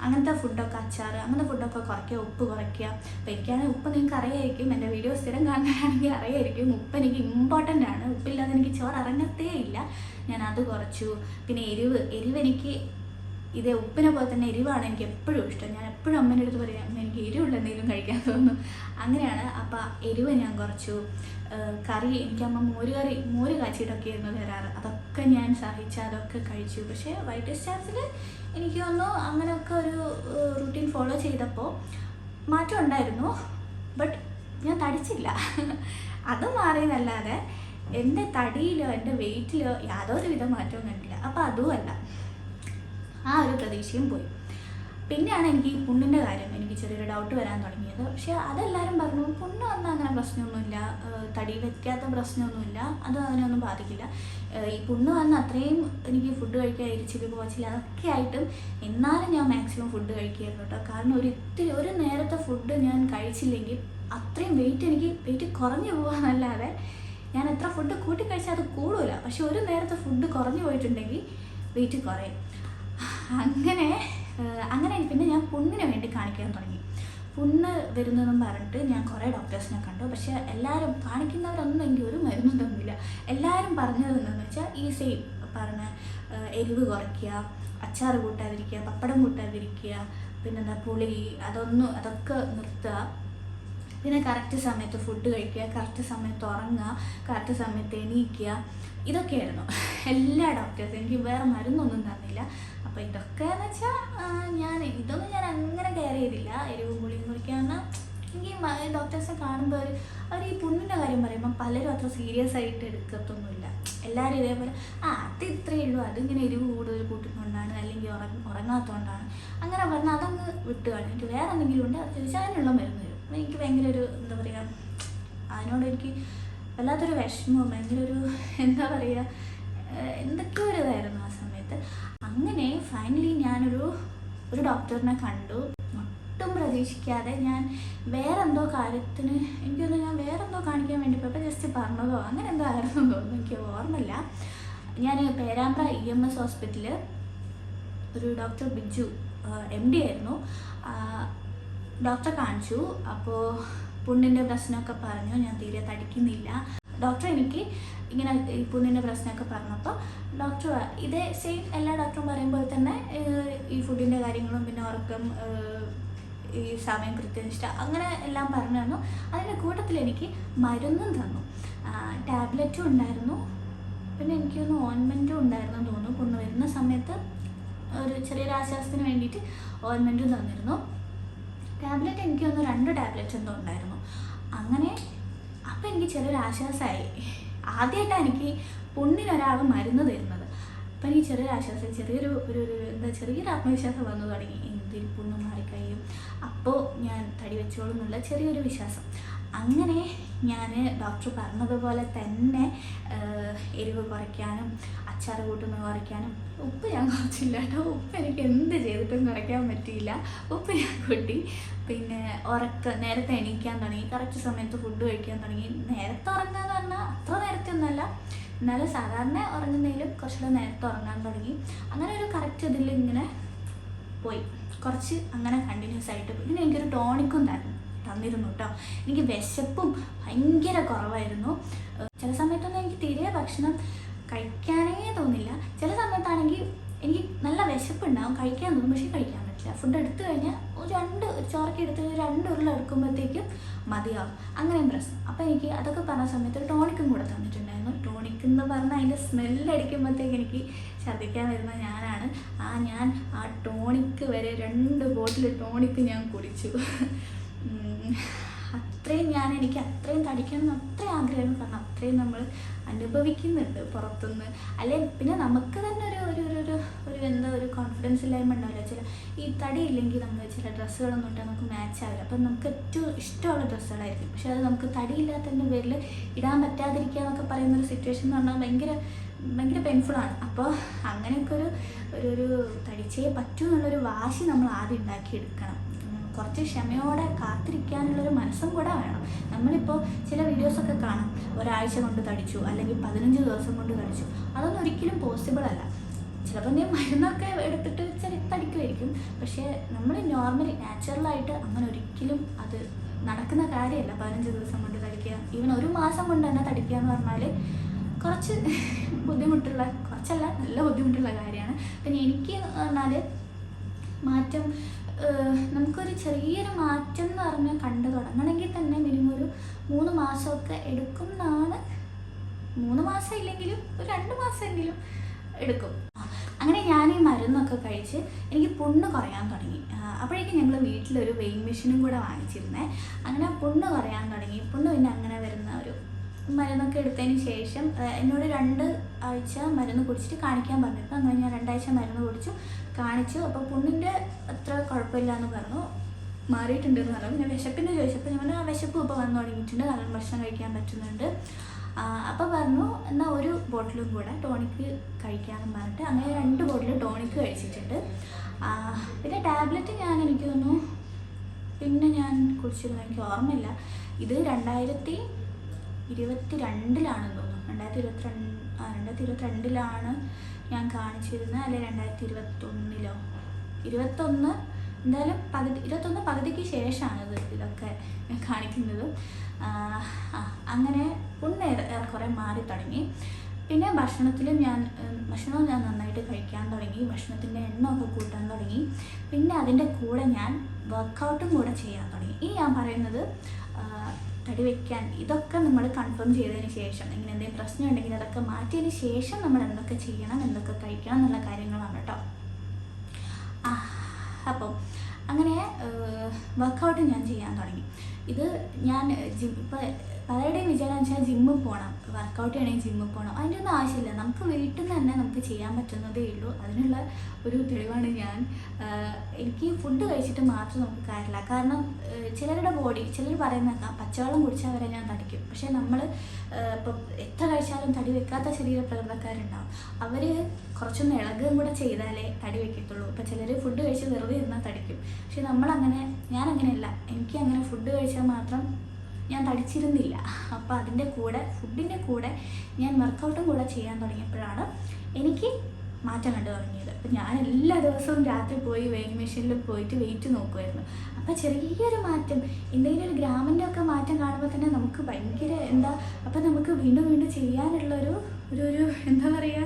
അങ്ങനത്തെ ഫുഡൊക്കെ, അച്ചാർ, അങ്ങനത്തെ ഫുഡൊക്കെ കുറയ്ക്കുക, ഉപ്പ് കുറയ്ക്കുക. അപ്പോൾ എനിക്കാണെങ്കിൽ ഉപ്പ് നിങ്ങൾക്ക് അറിയായിരിക്കും, എൻ്റെ വീഡിയോ സ്ഥിരം കാണുന്നതാണെങ്കിൽ അറിയായിരിക്കും, ഉപ്പ് എനിക്ക് ഇമ്പോർട്ടൻ്റ് ആണ്. ഉപ്പില്ലാതെ എനിക്ക് ചോറ് ഇറങ്ങത്തേ ഇല്ല. ഞാൻ അത് കുറച്ചു. പിന്നെ എരിവ് എനിക്ക് ഇതേ ഉപ്പിനെ പോലെ തന്നെ എരിവാണ് എനിക്ക് എപ്പോഴും ഇഷ്ടം. ഞാൻ എപ്പോഴും അമ്മേൻ്റെ അടുത്ത് പറയാം, എനിക്ക് എരിവുള്ള എന്തെങ്കിലും കഴിക്കാൻ തോന്നുന്നു. അങ്ങനെയാണ്. അപ്പോൾ എരിവ് ഞാൻ കുറച്ചു. കറി എനിക്കമ്മ മോര് കാച്ചിട്ടൊക്കെ ആയിരുന്നു തരാറ്, അതൊക്കെ ഞാൻ സഹിച്ച് അതൊക്കെ കഴിച്ചു. പക്ഷേ വൈറ്റ് ഡിസ്ചാർജിൽ എനിക്ക് തോന്നുന്നു അങ്ങനെയൊക്കെ ഒരു റൂട്ടീൻ ഫോളോ ചെയ്തപ്പോൾ മാറ്റം ഉണ്ടായിരുന്നു. ബട്ട് ഞാൻ തടിച്ചില്ല, അത് മാറിയെന്നല്ലാതെ എൻ്റെ തടിയിലോ എൻ്റെ വെയിറ്റിലോ യാതൊരു വിധ മാറ്റവും കണ്ടില്ല. അപ്പോൾ അതുമല്ല, ആ ഒരു പ്രതീക്ഷയും പോയി. പിന്നെയാണ് എനിക്ക് ഈ പുണ്ണിൻ്റെ കാര്യം എനിക്ക് ചെറിയൊരു ഡൗട്ട് വരാൻ തുടങ്ങിയത്. പക്ഷേ അതെല്ലാവരും പറഞ്ഞു പുണ്ണ് വന്നാൽ അങ്ങനെ പ്രശ്നമൊന്നുമില്ല, തടി വെക്കാത്ത പ്രശ്നമൊന്നുമില്ല, അത് അതിനൊന്നും ബാധിക്കില്ല. ഈ പുണ്ണ് വന്ന് അത്രയും എനിക്ക് ഫുഡ് കഴിക്കാൻ ഇരിച്ചിട്ട് പോച്ചില്ല, അതൊക്കെ ആയിട്ടും എന്നാലും ഞാൻ മാക്സിമം ഫുഡ് കഴിക്കുമായിരുന്നു കേട്ടോ. കാരണം ഒരു നേരത്തെ ഫുഡ് ഞാൻ കഴിച്ചില്ലെങ്കിൽ അത്രയും വെയിറ്റ് കുറഞ്ഞു പോകാന്നല്ലാതെ ഞാൻ എത്ര ഫുഡ് കൂട്ടി കഴിച്ചാൽ അത് കൂടില്ല. പക്ഷെ ഒരു നേരത്തെ ഫുഡ് കുറഞ്ഞു പോയിട്ടുണ്ടെങ്കിൽ വെയിറ്റ് കുറയും. അങ്ങനെ പിന്നെ ഞാൻ പുണ്ണിന് വേണ്ടി കാണിക്കാൻ തുടങ്ങി. പുണ്ണ് വരുന്നതെന്നും പറഞ്ഞിട്ട് ഞാൻ കുറേ ഡോക്ടേഴ്സിനെ കണ്ടു. പക്ഷേ എല്ലാവരും കാണിക്കുന്നവരൊന്നും എനിക്ക് ഒരു മരുന്നും തന്നില്ല. എല്ലാവരും പറഞ്ഞത് എന്താണെന്ന് വെച്ചാൽ ഈ സെയിം പറഞ്ഞ എരിവ് കുറയ്ക്കുക, അച്ചാർ കൂട്ടാതിരിക്കുക, പപ്പടം കൂട്ടാതിരിക്കുക, പിന്നെന്താ പുളി, അതൊക്കെ നിർത്തുക, പിന്നെ കറക്റ്റ് സമയത്ത് ഫുഡ് കഴിക്കുക, കറക്റ്റ് സമയത്ത് ഉറങ്ങുക, കറക്റ്റ് സമയത്ത് എണീക്കുക, ഇതൊക്കെയായിരുന്നു എല്ലാ ഡോക്ടേഴ്സും. എനിക്ക് വേറെ മരുന്നൊന്നും തന്നില്ല. അപ്പോൾ ഇതൊക്കെ എന്ന് വെച്ചാൽ ഇതൊന്നും ഞാൻ അങ്ങനെ കെയർ ചെയ്തില്ല. എരിവും പുളിയും കുറിക്കാന്ന് എനിക്ക് ഡോക്ടേഴ്സിനെ കാണുമ്പോൾ അവർ ഈ പുണ്ണിൻ്റെ കാര്യം പറയുമ്പോൾ പലരും അത്ര സീരിയസ് ആയിട്ട് എടുക്കത്തൊന്നുമില്ല. എല്ലാവരും ഇതേപോലെ അത് ഇത്രയേ ഉള്ളൂ, അതിങ്ങനെ എരിവ് കൂടുതൽ കൂട്ടുന്നതുകൊണ്ടാണ്, അല്ലെങ്കിൽ ഉറങ്ങാത്തതുകൊണ്ടാണ്, അങ്ങനെ പറഞ്ഞാൽ അതങ്ങ് വിട്ടുകാണ്. എനിക്ക് വേറെ എന്തെങ്കിലും ഉണ്ട് അത് ചോദിച്ചാൽ അതിനുള്ള മരുന്ന് തരും. എനിക്ക് ഭയങ്കര ഒരു എന്താ പറയുക, അതിനോട് എനിക്ക് വല്ലാത്തൊരു വിഷമവും ഭയങ്കര ഒരു എന്താ പറയുക എന്തൊക്കെയോ ഒരു ഇതായിരുന്നു ആ സമയത്ത്. അങ്ങനെ ഫൈനലി ഞാനൊരു ഡോക്ടറിനെ കണ്ടു. ഒട്ടും പ്രതീക്ഷിക്കാതെ ഞാൻ വേറെന്തോ കാര്യത്തിന് എനിക്കൊന്ന് ഞാൻ വേറെന്തോ കാണിക്കാൻ വേണ്ടി പോയപ്പോൾ ജസ്റ്റ് പറഞ്ഞതോ അങ്ങനെ എന്തോ ആയിരുന്നു തോന്നുന്നു, എനിക്ക് ഓർമ്മയില്ല. ഞാൻ പേരാമ്പ്ര EMS ഹോസ്പിറ്റലിൽ ഒരു ഡോക്ടർ ബിജു MD ആയിരുന്നു, ഡോക്ടറെ കാണിച്ചു. അപ്പോൾ പുണ്ണിൻ്റെ പ്രശ്നമൊക്കെ പറഞ്ഞു, ഞാൻ തീരെ തടിക്കുന്നില്ല. ഡോക്ടർ എനിക്ക് ഇങ്ങനെ ഈ പുണ്ണിൻ്റെ പ്രശ്നമൊക്കെ പറഞ്ഞപ്പോൾ ഡോക്ടർ ഇതേ സെയിം എല്ലാ ഡോക്ടറും പറയുമ്പോൾ തന്നെ ഈ ഫുഡിൻ്റെ കാര്യങ്ങളും പിന്നെ ഉറക്കം, ഈ സമയം കൃത്യനിഷ്ഠ അങ്ങനെ എല്ലാം പറഞ്ഞു തന്നു. അതിൻ്റെ കൂട്ടത്തിൽ എനിക്ക് മരുന്നും തന്നു, ടാബ്ലറ്റും ഉണ്ടായിരുന്നു, പിന്നെ എനിക്കൊന്ന് ഓയിൻമെൻറ്റും ഉണ്ടായിരുന്നു തോന്നുന്നു. പുണ്ണ് വരുന്ന സമയത്ത് ഒരു ചെറിയൊരു ആശ്വാസത്തിന് വേണ്ടിയിട്ട് ഓയിൻമെൻറ്റും തന്നിരുന്നു. ടാബ്ലറ്റ് എനിക്ക് ഒന്ന് 2 ടാബ്ലറ്റ് എന്തോ ഉണ്ടായിരുന്നു. അങ്ങനെ അപ്പം എനിക്ക് ചെറിയൊരു ആശ്വാസമായി. ആദ്യമായിട്ടാണ് എനിക്ക് പുണ്ണിനൊരാൾ മരുന്ന് തരുന്നത്. അപ്പം എനിക്ക് ചെറിയൊരു ആശ്വാസം, ചെറിയൊരു ആത്മവിശ്വാസം വന്നു തുടങ്ങി. എന്തിൽ പുണ്ണ് മാറിക്കഴിയും, അപ്പോൾ ഞാൻ തടി വെച്ചോളും എന്നുള്ള ചെറിയൊരു വിശ്വാസം. അങ്ങനെ ഞാൻ ഡോക്ടർ പറഞ്ഞതുപോലെ തന്നെ എരിവ് കുറയ്ക്കാനും അച്ചാർ കൂട്ടുന്നത് കുറയ്ക്കാനും, ഉപ്പ് ഞാൻ കുറച്ചില്ല കേട്ടോ, ഉപ്പ് എനിക്ക് എന്ത് ചെയ്തിട്ടും കുറയ്ക്കാൻ പറ്റിയില്ല, ഉപ്പ് ഞാൻ കൂട്ടി. പിന്നെ നേരത്തെ എണീക്കാൻ തുടങ്ങി, കറക്റ്റ് സമയത്ത് ഫുഡ് കഴിക്കാൻ തുടങ്ങി. നേരത്തെ ഉറങ്ങുക എന്ന് പറഞ്ഞാൽ അത്ര നേരത്തെ ഒന്നുമല്ല, എന്നാലും സാധാരണ ഉറങ്ങുന്നതിലും കുറച്ചുകൂടെ നേരത്തെ ഉറങ്ങാൻ തുടങ്ങി. അങ്ങനെ ഒരു കറക്റ്റ് ഇതിൽ ഇങ്ങനെ പോയി കുറച്ച് അങ്ങനെ കണ്ടിന്യൂസ് ആയിട്ട്. പിന്നെ എനിക്കൊരു ടോണിക്കും തന്നിരുന്നു കേട്ടോ. എനിക്ക് വിശപ്പും ഭയങ്കര കുറവായിരുന്നു. ചില സമയത്തൊന്നും എനിക്ക് തീരെ ഭക്ഷണം കഴിക്കാനേ തോന്നില്ല. ചില സമയത്താണെങ്കിൽ എനിക്ക് നല്ല വിശപ്പുണ്ടാവും, കഴിക്കാൻ തോന്നും, പക്ഷേ കഴിക്കാൻ പറ്റില്ല. ഫുഡ് എടുത്തു കഴിഞ്ഞാൽ ചോറൊക്കെ എടുത്ത് 2 ഉരുള എടുക്കുമ്പോഴത്തേക്കും മതിയാവും, അങ്ങനെയും പ്രശ്നം. അപ്പോൾ എനിക്ക് അതൊക്കെ പറഞ്ഞ സമയത്ത് ഒരു ടോണിക്കും കൂടെ തന്നിട്ടുണ്ടായിരുന്നു. ടോണിക് എന്ന് പറഞ്ഞാൽ അതിൻ്റെ സ്മെല്ലടിക്കുമ്പോഴത്തേക്ക് എനിക്ക് ഛർദ്ദിക്കാൻ വരുന്ന ഞാനാണ്. ഞാൻ ആ ടോണിക്ക് വരെ 2 ബോട്ടിൽ ടോണിക്ക് ഞാൻ കുടിച്ചു. എനിക്ക് അത്രയും തടിക്കണം എന്ന് അത്രയും ആഗ്രഹമായിരുന്നു. കാരണം അത്രയും നമ്മൾ അനുഭവിക്കുന്നുണ്ട് പുറത്തുനിന്ന്. അല്ലെങ്കിൽ പിന്നെ നമുക്ക് തന്നെ ഒരു കോൺഫിഡൻസ് ഇല്ലായ്മ ഉണ്ടാവില്ല. ഈ തടി ഇല്ലെങ്കിൽ നമ്മൾ ചില ഡ്രസ്സുകളൊന്നും ഇട്ടാൽ നമുക്ക് മാച്ച് ആവില്ല. അപ്പം നമുക്ക് ഏറ്റവും ഇഷ്ടമുള്ള ഡ്രസ്സുകളായിരിക്കും, പക്ഷെ അത് നമുക്ക് തടിയില്ലാത്തതിൻ്റെ പേരിൽ ഇടാൻ പറ്റാതിരിക്കുക എന്നൊക്കെ പറയുന്നൊരു സിറ്റുവേഷൻ എന്ന് പറഞ്ഞാൽ ഭയങ്കര ഭയങ്കര പെയിൻഫുള്ളാണ്. അപ്പോൾ അങ്ങനെയൊക്കെ ഒരു തടിച്ചേ പറ്റൂ എന്നുള്ളൊരു വാശി നമ്മൾ ആദ്യം ഉണ്ടാക്കിയെടുക്കണം. കുറച്ച് ക്ഷമയോടെ കാത്തിരിക്കാനുള്ളൊരു മനസ്സും കൂടെ വേണം. നമ്മളിപ്പോൾ ചില വീഡിയോസൊക്കെ കാണാം, ഒരാഴ്ച കൊണ്ട് തടിച്ചു അല്ലെങ്കിൽ 15 ദിവസം കൊണ്ട് തടിച്ചു. അതൊന്നും ഒരിക്കലും പോസിബിൾ അല്ല. ചിലപ്പോൾ ഞാൻ മരുന്നൊക്കെ എടുത്തിട്ട് ചെറിയ തടിക്കുമായിരിക്കും, പക്ഷേ നമ്മൾ നോർമലി നാച്ചുറലായിട്ട് അങ്ങനെ ഒരിക്കലും അത് നടക്കുന്ന കാര്യമല്ല. 15 ദിവസം കൊണ്ട് തടിക്കുക, ഈവൻ ഒരു മാസം കൊണ്ട് തന്നെ തടിക്കുക എന്ന് പറഞ്ഞാൽ കുറച്ച് ബുദ്ധിമുട്ടുള്ള, കുറച്ചല്ല നല്ല ബുദ്ധിമുട്ടുള്ള കാര്യമാണ്. പിന്നെ എനിക്ക് പറഞ്ഞാൽ മാറ്റം, നമുക്കൊരു ചെറിയൊരു മാറ്റം എന്ന് പറഞ്ഞാൽ കണ്ടു തുടങ്ങണമെങ്കിൽ തന്നെ മിനിമം ഒരു 3 മാസമൊക്കെ എടുക്കും എന്നാണ്. 3 മാസം ഇല്ലെങ്കിലും ഒരു 2 മാസമെങ്കിലും എടുക്കും. അങ്ങനെ ഞാൻ ഈ മരുന്നൊക്കെ കഴിച്ച് എനിക്ക് പുണ്ണ് കുറയാൻ തുടങ്ങി. അപ്പോഴേക്കും ഞങ്ങൾ വീട്ടിലൊരു വെയിങ് മെഷീനും കൂടെ വാങ്ങിച്ചിരുന്നേ. അങ്ങനെ പുണ്ണ് കുറയാൻ തുടങ്ങി. പുണ്ണ് പിന്നെ അങ്ങനെ വരുന്ന ഒരു മരുന്നൊക്കെ എടുത്തതിന് ശേഷം എന്നോട് 2 ആഴ്ച മരുന്ന് കുടിച്ചിട്ട് കാണിക്കാൻ പറഞ്ഞിരുന്നു. അങ്ങനെ ഞാൻ 2 ആഴ്ച മരുന്ന് കുടിച്ചു, കാണിച്ചു. അപ്പോൾ പുണ്ണിൻ്റെ അത്ര കുഴപ്പമില്ല എന്ന് പറഞ്ഞു, മാറിയിട്ടുണ്ടെന്ന് പറഞ്ഞു. പിന്നെ വിശപ്പിൻ്റെ ചോദിച്ചപ്പോൾ ഞാൻ വിശപ്പ് ഇപ്പോൾ വന്നു തുടങ്ങിയിട്ടുണ്ട്, നല്ല ഭക്ഷണം കഴിക്കാൻ പറ്റുന്നുണ്ട്. അപ്പോൾ പറഞ്ഞു എന്നാൽ ഒരു ബോട്ടിലും കൂടെ ടോണിക്ക് കഴിക്കാമെന്ന് പറഞ്ഞിട്ട് അങ്ങനെ 2 ബോട്ടിൽ ടോണിക്ക് കഴിച്ചിട്ടുണ്ട്. പിന്നെ ടാബ്ലറ്റ് എനിക്ക് തോന്നുന്നു പിന്നെ ഞാൻ കുടിച്ചിരുന്നു, എനിക്ക് ഓർമ്മയില്ല. ഇത് 2022 തോന്നുന്നു, 2022 ഞാൻ കാണിച്ചിരുന്നത്, അല്ലെ 2021 എന്തായാലും 21 പകുതിക്ക് ശേഷമാണ് ഇതൊക്കെ കാണിക്കുന്നത്. അങ്ങനെ പുണ്ണ് ഏറെക്കുറെ മാറി തുടങ്ങി. പിന്നെ ഭക്ഷണവും ഞാൻ നന്നായിട്ട് കഴിക്കാൻ തുടങ്ങി, ഭക്ഷണത്തിൻ്റെ എണ്ണമൊക്കെ കൂട്ടാൻ തുടങ്ങി. പിന്നെ അതിൻ്റെ കൂടെ ഞാൻ വർക്കൗട്ടും കൂടെ ചെയ്യാൻ തുടങ്ങി. ഇനി ഞാൻ പറയുന്നത് തടി വയ്ക്കാൻ ഇതൊക്കെ നമ്മൾ കൺഫേം ചെയ്തതിന് ശേഷം, ഇങ്ങനെ എന്തെങ്കിലും പ്രശ്നം ഉണ്ടെങ്കിൽ അതൊക്കെ മാറ്റിയതിന് ശേഷം നമ്മൾ എന്തൊക്കെ ചെയ്യണം, എന്തൊക്കെ കഴിക്കണം എന്നുള്ള കാര്യങ്ങളാണ് കേട്ടോ. അപ്പോൾ അങ്ങനെ വർക്കൗട്ട് ഞാൻ ചെയ്യാൻ തുടങ്ങി. ഇത് ഞാൻ ഇപ്പോൾ പലരുടെയും വിചാരം വെച്ചാൽ ജിമ്മിൽ പോകണം, വർക്കൗട്ട് ചെയ്യണമെങ്കിൽ ജിമ്മിൽ പോകണം. അതിൻ്റെ ഒന്നും ആവശ്യമില്ല. നമുക്ക് വീട്ടിൽ നിന്ന് തന്നെ നമുക്ക് ചെയ്യാൻ പറ്റുന്നതേ ഉള്ളൂ. അതിനുള്ള ഒരു തെളിവാണ് ഞാൻ. എനിക്ക് ഫുഡ് കഴിച്ചിട്ട് മാത്രം നമുക്ക് കാര്യമില്ല. കാരണം ചിലരുടെ ബോഡി, ചിലർ പറയുന്നേക്കാം പച്ചവെള്ളം കുടിച്ചാൽ വരെ ഞാൻ തടിക്കും. പക്ഷേ നമ്മൾ ഇപ്പം എത്ര കഴിച്ചാലും തടി വെക്കാത്ത ശരീരപ്രകൃതക്കാരുണ്ടാവും. അവർ കുറച്ചൊന്ന് ഇളകുകയും കൂടെ ചെയ്താലേ തടി വയ്ക്കത്തുള്ളൂ. ഇപ്പം ചിലർ ഫുഡ് കഴിച്ച് വെറുതെ ഇരുന്നാൽ തടിക്കും. പക്ഷെ ഞാനങ്ങനെയല്ല. എനിക്ക് അങ്ങനെ ഫുഡ് കഴിച്ചാൽ മാത്രം ഞാൻ തടിച്ചിരുന്നില്ല. അപ്പോൾ ഫുഡിൻ്റെ കൂടെ ഞാൻ വർക്കൗട്ടും കൂടെ ചെയ്യാൻ തുടങ്ങിയപ്പോഴാണ് എനിക്ക് മാറ്റം കണ്ടു തുടങ്ങിയത്. അപ്പം ഞാൻ എല്ലാ ദിവസവും രാത്രി പോയി വെയിങ് മെഷീനിൽ പോയിട്ട് വെയിറ്റ് നോക്കുമായിരുന്നു. അപ്പോൾ ചെറിയൊരു മാറ്റം, എന്തെങ്കിലും ഒരു ഗ്രാമിൻ്റെ ഒക്കെ മാറ്റം കാണുമ്പോൾ തന്നെ നമുക്ക് ഭയങ്കര അപ്പം നമുക്ക് വീണ്ടും ചെയ്യാനുള്ളൊരു എന്താ പറയുക,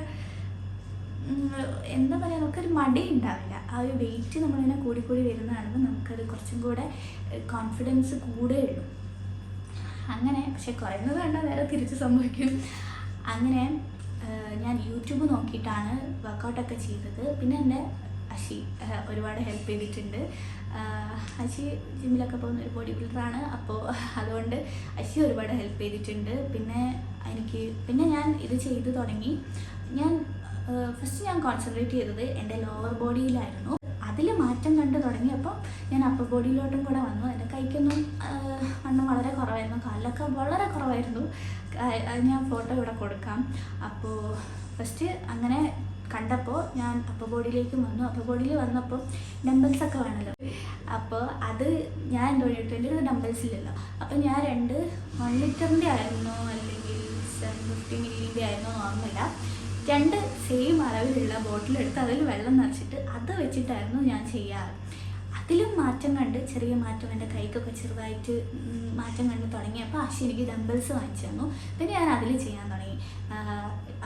നമുക്കൊരു മടി ഉണ്ടാവില്ല. ആ ഒരു വെയിറ്റ് നമ്മളിങ്ങനെ കൂടി വരുന്ന കാണുമ്പോൾ നമുക്കത് കുറച്ചും കൂടെ കോൺഫിഡൻസ് കൂടുകയുള്ളൂ. അങ്ങനെ പക്ഷെ കുറയുന്നത് കണ്ടാൽ നേരെ തിരിച്ച് സംഭവിക്കും. അങ്ങനെ ഞാൻ യൂട്യൂബ് നോക്കിയിട്ടാണ് വർക്കൗട്ടൊക്കെ ചെയ്തത്. പിന്നെ എൻ്റെ അശി ഒരുപാട് ഹെൽപ്പ് ചെയ്തിട്ടുണ്ട്. അശി ജിമ്മിലൊക്കെ പോകുന്ന ഒരു ബോഡി ബിൽഡറാണ്. അപ്പോൾ അതുകൊണ്ട് അശി ഒരുപാട് ഹെൽപ്പ് ചെയ്തിട്ടുണ്ട്. പിന്നെ ഞാൻ ഇത് ചെയ്തു തുടങ്ങി. ഫസ്റ്റ് ഞാൻ കോൺസെൻട്രേറ്റ് ചെയ്തത് എൻ്റെ ലോവർ ബോഡിയിലായിരുന്നു. അതിൽ മാറ്റം കണ്ടു തുടങ്ങിയപ്പോൾ ഞാൻ അപ്പർ ബോഡിയിലോട്ടും കൂടെ വന്നു. എൻ്റെ കൈക്കൊന്നും വണ്ണം വളരെ കുറവായിരുന്നു, കാലിലൊക്കെ വളരെ കുറവായിരുന്നു. അത് ഞാൻ ഫോട്ടോ ഇവിടെ കൊടുക്കാം. അപ്പോൾ ഫസ്റ്റ് അങ്ങനെ കണ്ടപ്പോൾ ഞാൻ അപ്പർ ബോഡിയിലേക്ക് വന്നു. അപ്പർ ബോഡിയിൽ വന്നപ്പോൾ ഡംബൽസൊക്കെ വേണമല്ലോ. അപ്പോൾ അത് ഞാൻ എൻ്റെ ഒരു ഡംബൽസില്ലല്ലോ. അപ്പോൾ ഞാൻ 1 ലിറ്ററിൻ്റെ ആയിരുന്നോ അല്ലെങ്കിൽ 750 മില്ലിൻ്റെ ആയിരുന്നോ ഓർമ്മയില്ല, 2 സെയിം അളവിലുള്ള ബോട്ടിലെടുത്ത് അതിൽ വെള്ളം നിറച്ചിട്ട് അത് വെച്ചിട്ടായിരുന്നു ഞാൻ ചെയ്യാറ്. അതിലും മാറ്റം കണ്ട്, ചെറിയ മാറ്റം, എൻ്റെ കൈക്കൊക്കെ ചെറുതായിട്ട് മാറ്റം കണ്ട് തുടങ്ങിയപ്പോൾ അശി എനിക്ക് ഡംബൽസ് വാങ്ങിച്ചു തന്നു. പിന്നെ ഞാൻ അതിൽ ചെയ്യാൻ തുടങ്ങി.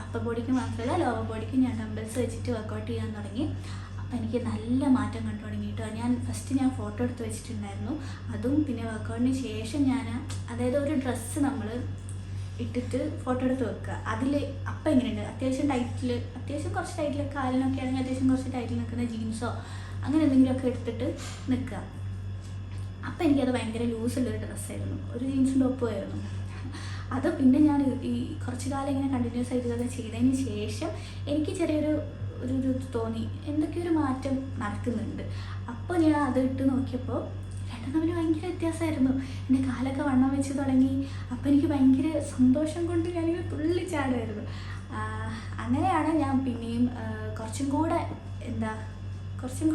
അപ്പർ ബോഡിക്ക് മാത്രമല്ല ലോവർ ബോഡിക്ക് ഞാൻ ഡംബൽസ് വെച്ചിട്ട് വർക്കൗട്ട് ചെയ്യാൻ തുടങ്ങി. അപ്പോൾ എനിക്ക് നല്ല മാറ്റം കണ്ടു തുടങ്ങി കേട്ടോ. ഫസ്റ്റ് ഞാൻ ഫോട്ടോ എടുത്ത് വെച്ചിട്ടുണ്ടായിരുന്നു. അതും പിന്നെ വർക്കൗട്ടിന് ശേഷം അതായത് ഒരു ഡ്രസ്സ് നമ്മൾ ഇട്ടിട്ട് ഫോട്ടോ എടുത്ത് വെക്കുക. അതിൽ അപ്പം എങ്ങനെയുണ്ട്, അത്യാവശ്യം കുറച്ച് ടൈറ്റിൽ, കാലിനൊക്കെ ആണെങ്കിൽ അത്യാവശ്യം കുറച്ച് ടൈറ്റിൽ നിൽക്കുന്ന ജീൻസോ അങ്ങനെ എന്തെങ്കിലുമൊക്കെ എടുത്തിട്ട് നിൽക്കുക. അപ്പം എനിക്കത് ഭയങ്കര ലൂസുള്ളൊരു ഡ്രസ്സായിരുന്നു, ഒരു ജീൻസും ടോപ്പുമായിരുന്നു. അത് പിന്നെ ഞാൻ ഈ കുറച്ച് കാലം ഇങ്ങനെ കണ്ടിന്യൂസ് ആയിട്ട് ഇതൊക്കെ ചെയ്തതിന് ശേഷം എനിക്ക് ചെറിയൊരു തോന്നി എന്തൊക്കെയൊരു മാറ്റം നടക്കുന്നുണ്ട്. അപ്പോൾ ഞാൻ അത് ഇട്ട് നോക്കിയപ്പോൾ രണ്ടും തമ്മിൽ ഭയങ്കര വ്യത്യാസമായിരുന്നു. എൻ്റെ കാലൊക്കെ വണ്ണം വെച്ച് തുടങ്ങി. അപ്പോൾ എനിക്ക് ഭയങ്കര സന്തോഷം കൊണ്ട് ഞാനിങ്ങനെ തുള്ളിച്ചാടുമായിരുന്നു. അങ്ങനെയാണ് ഞാൻ പിന്നെയും കുറച്ചും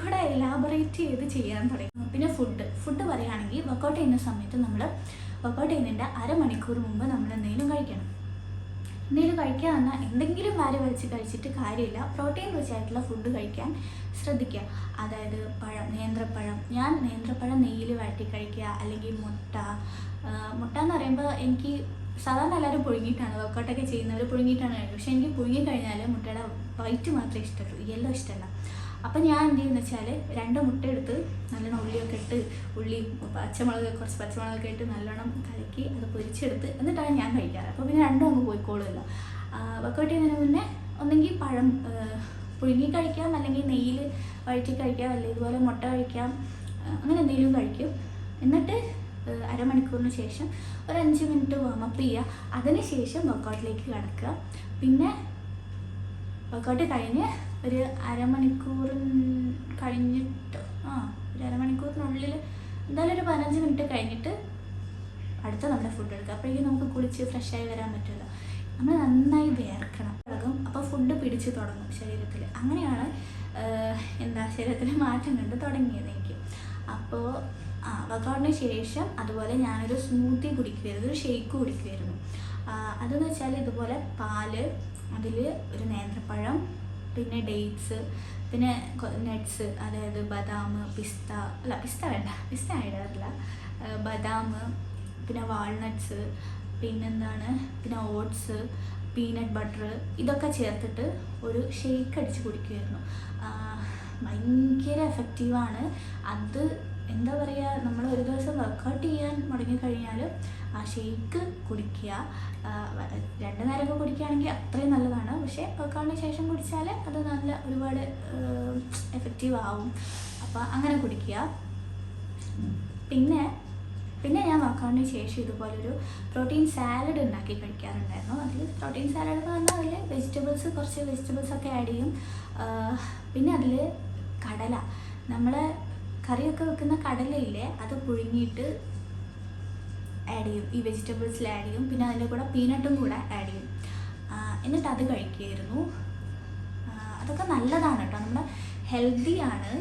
കൂടെ എലാബറേറ്റ് ചെയ്ത് ചെയ്യാൻ തുടങ്ങി. പിന്നെ ഫുഡ് പറയുകയാണെങ്കിൽ വർക്കൗട്ട് ചെയ്യുന്ന സമയത്ത് നമ്മൾ വർക്കൗട്ട് ചെയ്യുന്നതിൻ്റെ അരമണിക്കൂർ മുമ്പ് നമ്മൾ എന്തെങ്കിലും കഴിക്കണം. എന്തെങ്കിലും കഴിക്കുക എന്നാൽ എന്തെങ്കിലും വാരി വലിച്ച് കഴിച്ചിട്ട് കാര്യമില്ല. പ്രോട്ടീൻ റിച്ച് ആയിട്ടുള്ള ഫുഡ് കഴിക്കാൻ ശ്രദ്ധിക്കുക. അതായത് നേന്ത്രപ്പഴം. ഞാൻ നേന്ത്രപ്പഴം നെയ്യിൽ വഴറ്റി കഴിക്കുക, അല്ലെങ്കിൽ മുട്ട എന്ന് പറയുമ്പോൾ എനിക്ക് സാധാരണ എല്ലാവരും പുഴുങ്ങിയിട്ടാണ് വർക്കൗട്ടൊക്കെ ചെയ്യുന്നവർ പുഴുങ്ങിയിട്ടാണ് കഴിക്കുക. പക്ഷേ എനിക്ക് പുഴുങ്ങി കഴിഞ്ഞാൽ മുട്ടയുടെ വൈറ്റ് മാത്രമേ ഇഷ്ടമുള്ളൂ, യെല്ലോ ഇഷ്ടമല്ല. അപ്പം ഞാൻ എന്ത് ചെയ്യുന്നത് വെച്ചാൽ 2 മുട്ട എടുത്ത് നല്ലോണം ഉള്ളിയൊക്കെ ഇട്ട് കുറച്ച് പച്ചമുളകൊക്കെ ഇട്ട് നല്ലോണം കലക്കി അത് പൊരിച്ചെടുത്ത് എന്നിട്ടാണ് ഞാൻ കഴിക്കാറ്. അപ്പോൾ പിന്നെ രണ്ടും അങ്ങ് പോയിക്കോളുമല്ലോ. വർക്കൗട്ട് ചെയ്യുന്നതിന് മുന്നേ ഒന്നെങ്കിൽ പഴം പുഴുങ്ങി കഴിക്കാം, അല്ലെങ്കിൽ നെയ്യിൽ വഴറ്റി കഴിക്കാം, അല്ലെങ്കിൽ ഇതുപോലെ മുട്ട കഴിക്കാം, അങ്ങനെ എന്തെങ്കിലും കഴിക്കും. എന്നിട്ട് അരമണിക്കൂറിന് ശേഷം ഒരു 5 മിനിറ്റ് വാമപ്പ് ചെയ്യുക. അതിന് ശേഷം വർക്കൗട്ടിലേക്ക് കിടക്കുക. പിന്നെ വർക്കൗട്ട് കഴിഞ്ഞ് ഒരു അരമണിക്കൂർ കഴിഞ്ഞിട്ട് ഒരു അരമണിക്കൂറിനുള്ളിൽ എന്തായാലും ഒരു 15 മിനിറ്റ് കഴിഞ്ഞിട്ട് അടുത്ത നമ്മുടെ ഫുഡ് എടുക്കുക. അപ്പോഴേക്കും നമുക്ക് കുളിച്ച് ഫ്രഷായി വരാൻ പറ്റില്ല. നമ്മൾ നന്നായി വേർക്കണം തുടങ്ങും. അപ്പോൾ ഫുഡ് പിടിച്ച് തുടങ്ങും ശരീരത്തിൽ. അങ്ങനെയാണ് ശരീരത്തിൽ മാറ്റം കണ്ട് തുടങ്ങിയത് എനിക്ക്. അപ്പോൾ വർക്കൗട്ടിന് ശേഷം അതുപോലെ ഞാനൊരു സ്മൂത്തി കുടിക്കുമായിരുന്നു, ഒരു ഷേക്ക് കുടിക്കുമായിരുന്നു. അതെന്ന് വെച്ചാൽ ഇതുപോലെ പാല്, അതിൽ ഒരു നേന്ത്രപ്പഴം, പിന്നെ ഡേറ്റ്സ്, പിന്നെ നട്ട്സ്, അതായത് ബദാം, പിസ്ത ഇടാറില്ല, ബദാം, പിന്നെ വാൾനട്ട്സ്, പിന്നെ ഓട്സ്, പീനട്ട് ബട്ടർ, ഇതൊക്കെ ചേർത്തിട്ട് ഒരു ഷേക്ക് അടിച്ച് കുടിക്കുമായിരുന്നു. ഭയങ്കര എഫക്റ്റീവാണ് അത്. എന്താ പറയുക, നമ്മൾ ഒരു ദിവസം വർക്കൗട്ട് ചെയ്യാൻ മുടങ്ങിക്കഴിഞ്ഞാൽ ആ ഷേക്ക് കുടിക്കുക. 2 നേരമൊക്കെ കുടിക്കുകയാണെങ്കിൽ അത്രയും നല്ലതാണ്. പക്ഷേ വർക്കൗട്ടിന് ശേഷം കുടിച്ചാൽ അത് നല്ല ഒരുപാട് എഫക്റ്റീവ് ആവും. അപ്പോൾ അങ്ങനെ കുടിക്കുക. പിന്നെ ഞാൻ വർക്കൗട്ടിന് ശേഷം ഇതുപോലൊരു പ്രോട്ടീൻ സാലഡ് ഉണ്ടാക്കി കഴിക്കാറുണ്ടായിരുന്നു. അതിൽ പ്രോട്ടീൻ സാലഡ് എന്ന് പറഞ്ഞാൽ അതിൽ കുറച്ച് വെജിറ്റബിൾസൊക്കെ ആഡ് ചെയ്യും. പിന്നെ അതിൽ കടല, നമ്മൾ കറിയൊക്കെ വെക്കുന്ന കടലയില്ലേ, അത് പുഴുങ്ങിയിട്ട് ആഡ് ചെയ്യും, ഈ വെജിറ്റബിൾസിൽ ആഡ് ചെയ്യും. പിന്നെ അതിൻ്റെ കൂടെ പീനട്ടും കൂടെ ആഡ് ചെയ്യും. എന്നിട്ട് അത് കഴിക്കുമായിരുന്നു. അതൊക്കെ നല്ലതാണ് കേട്ടോ, നമ്മുടെ ഹെൽത്തിയാണ്.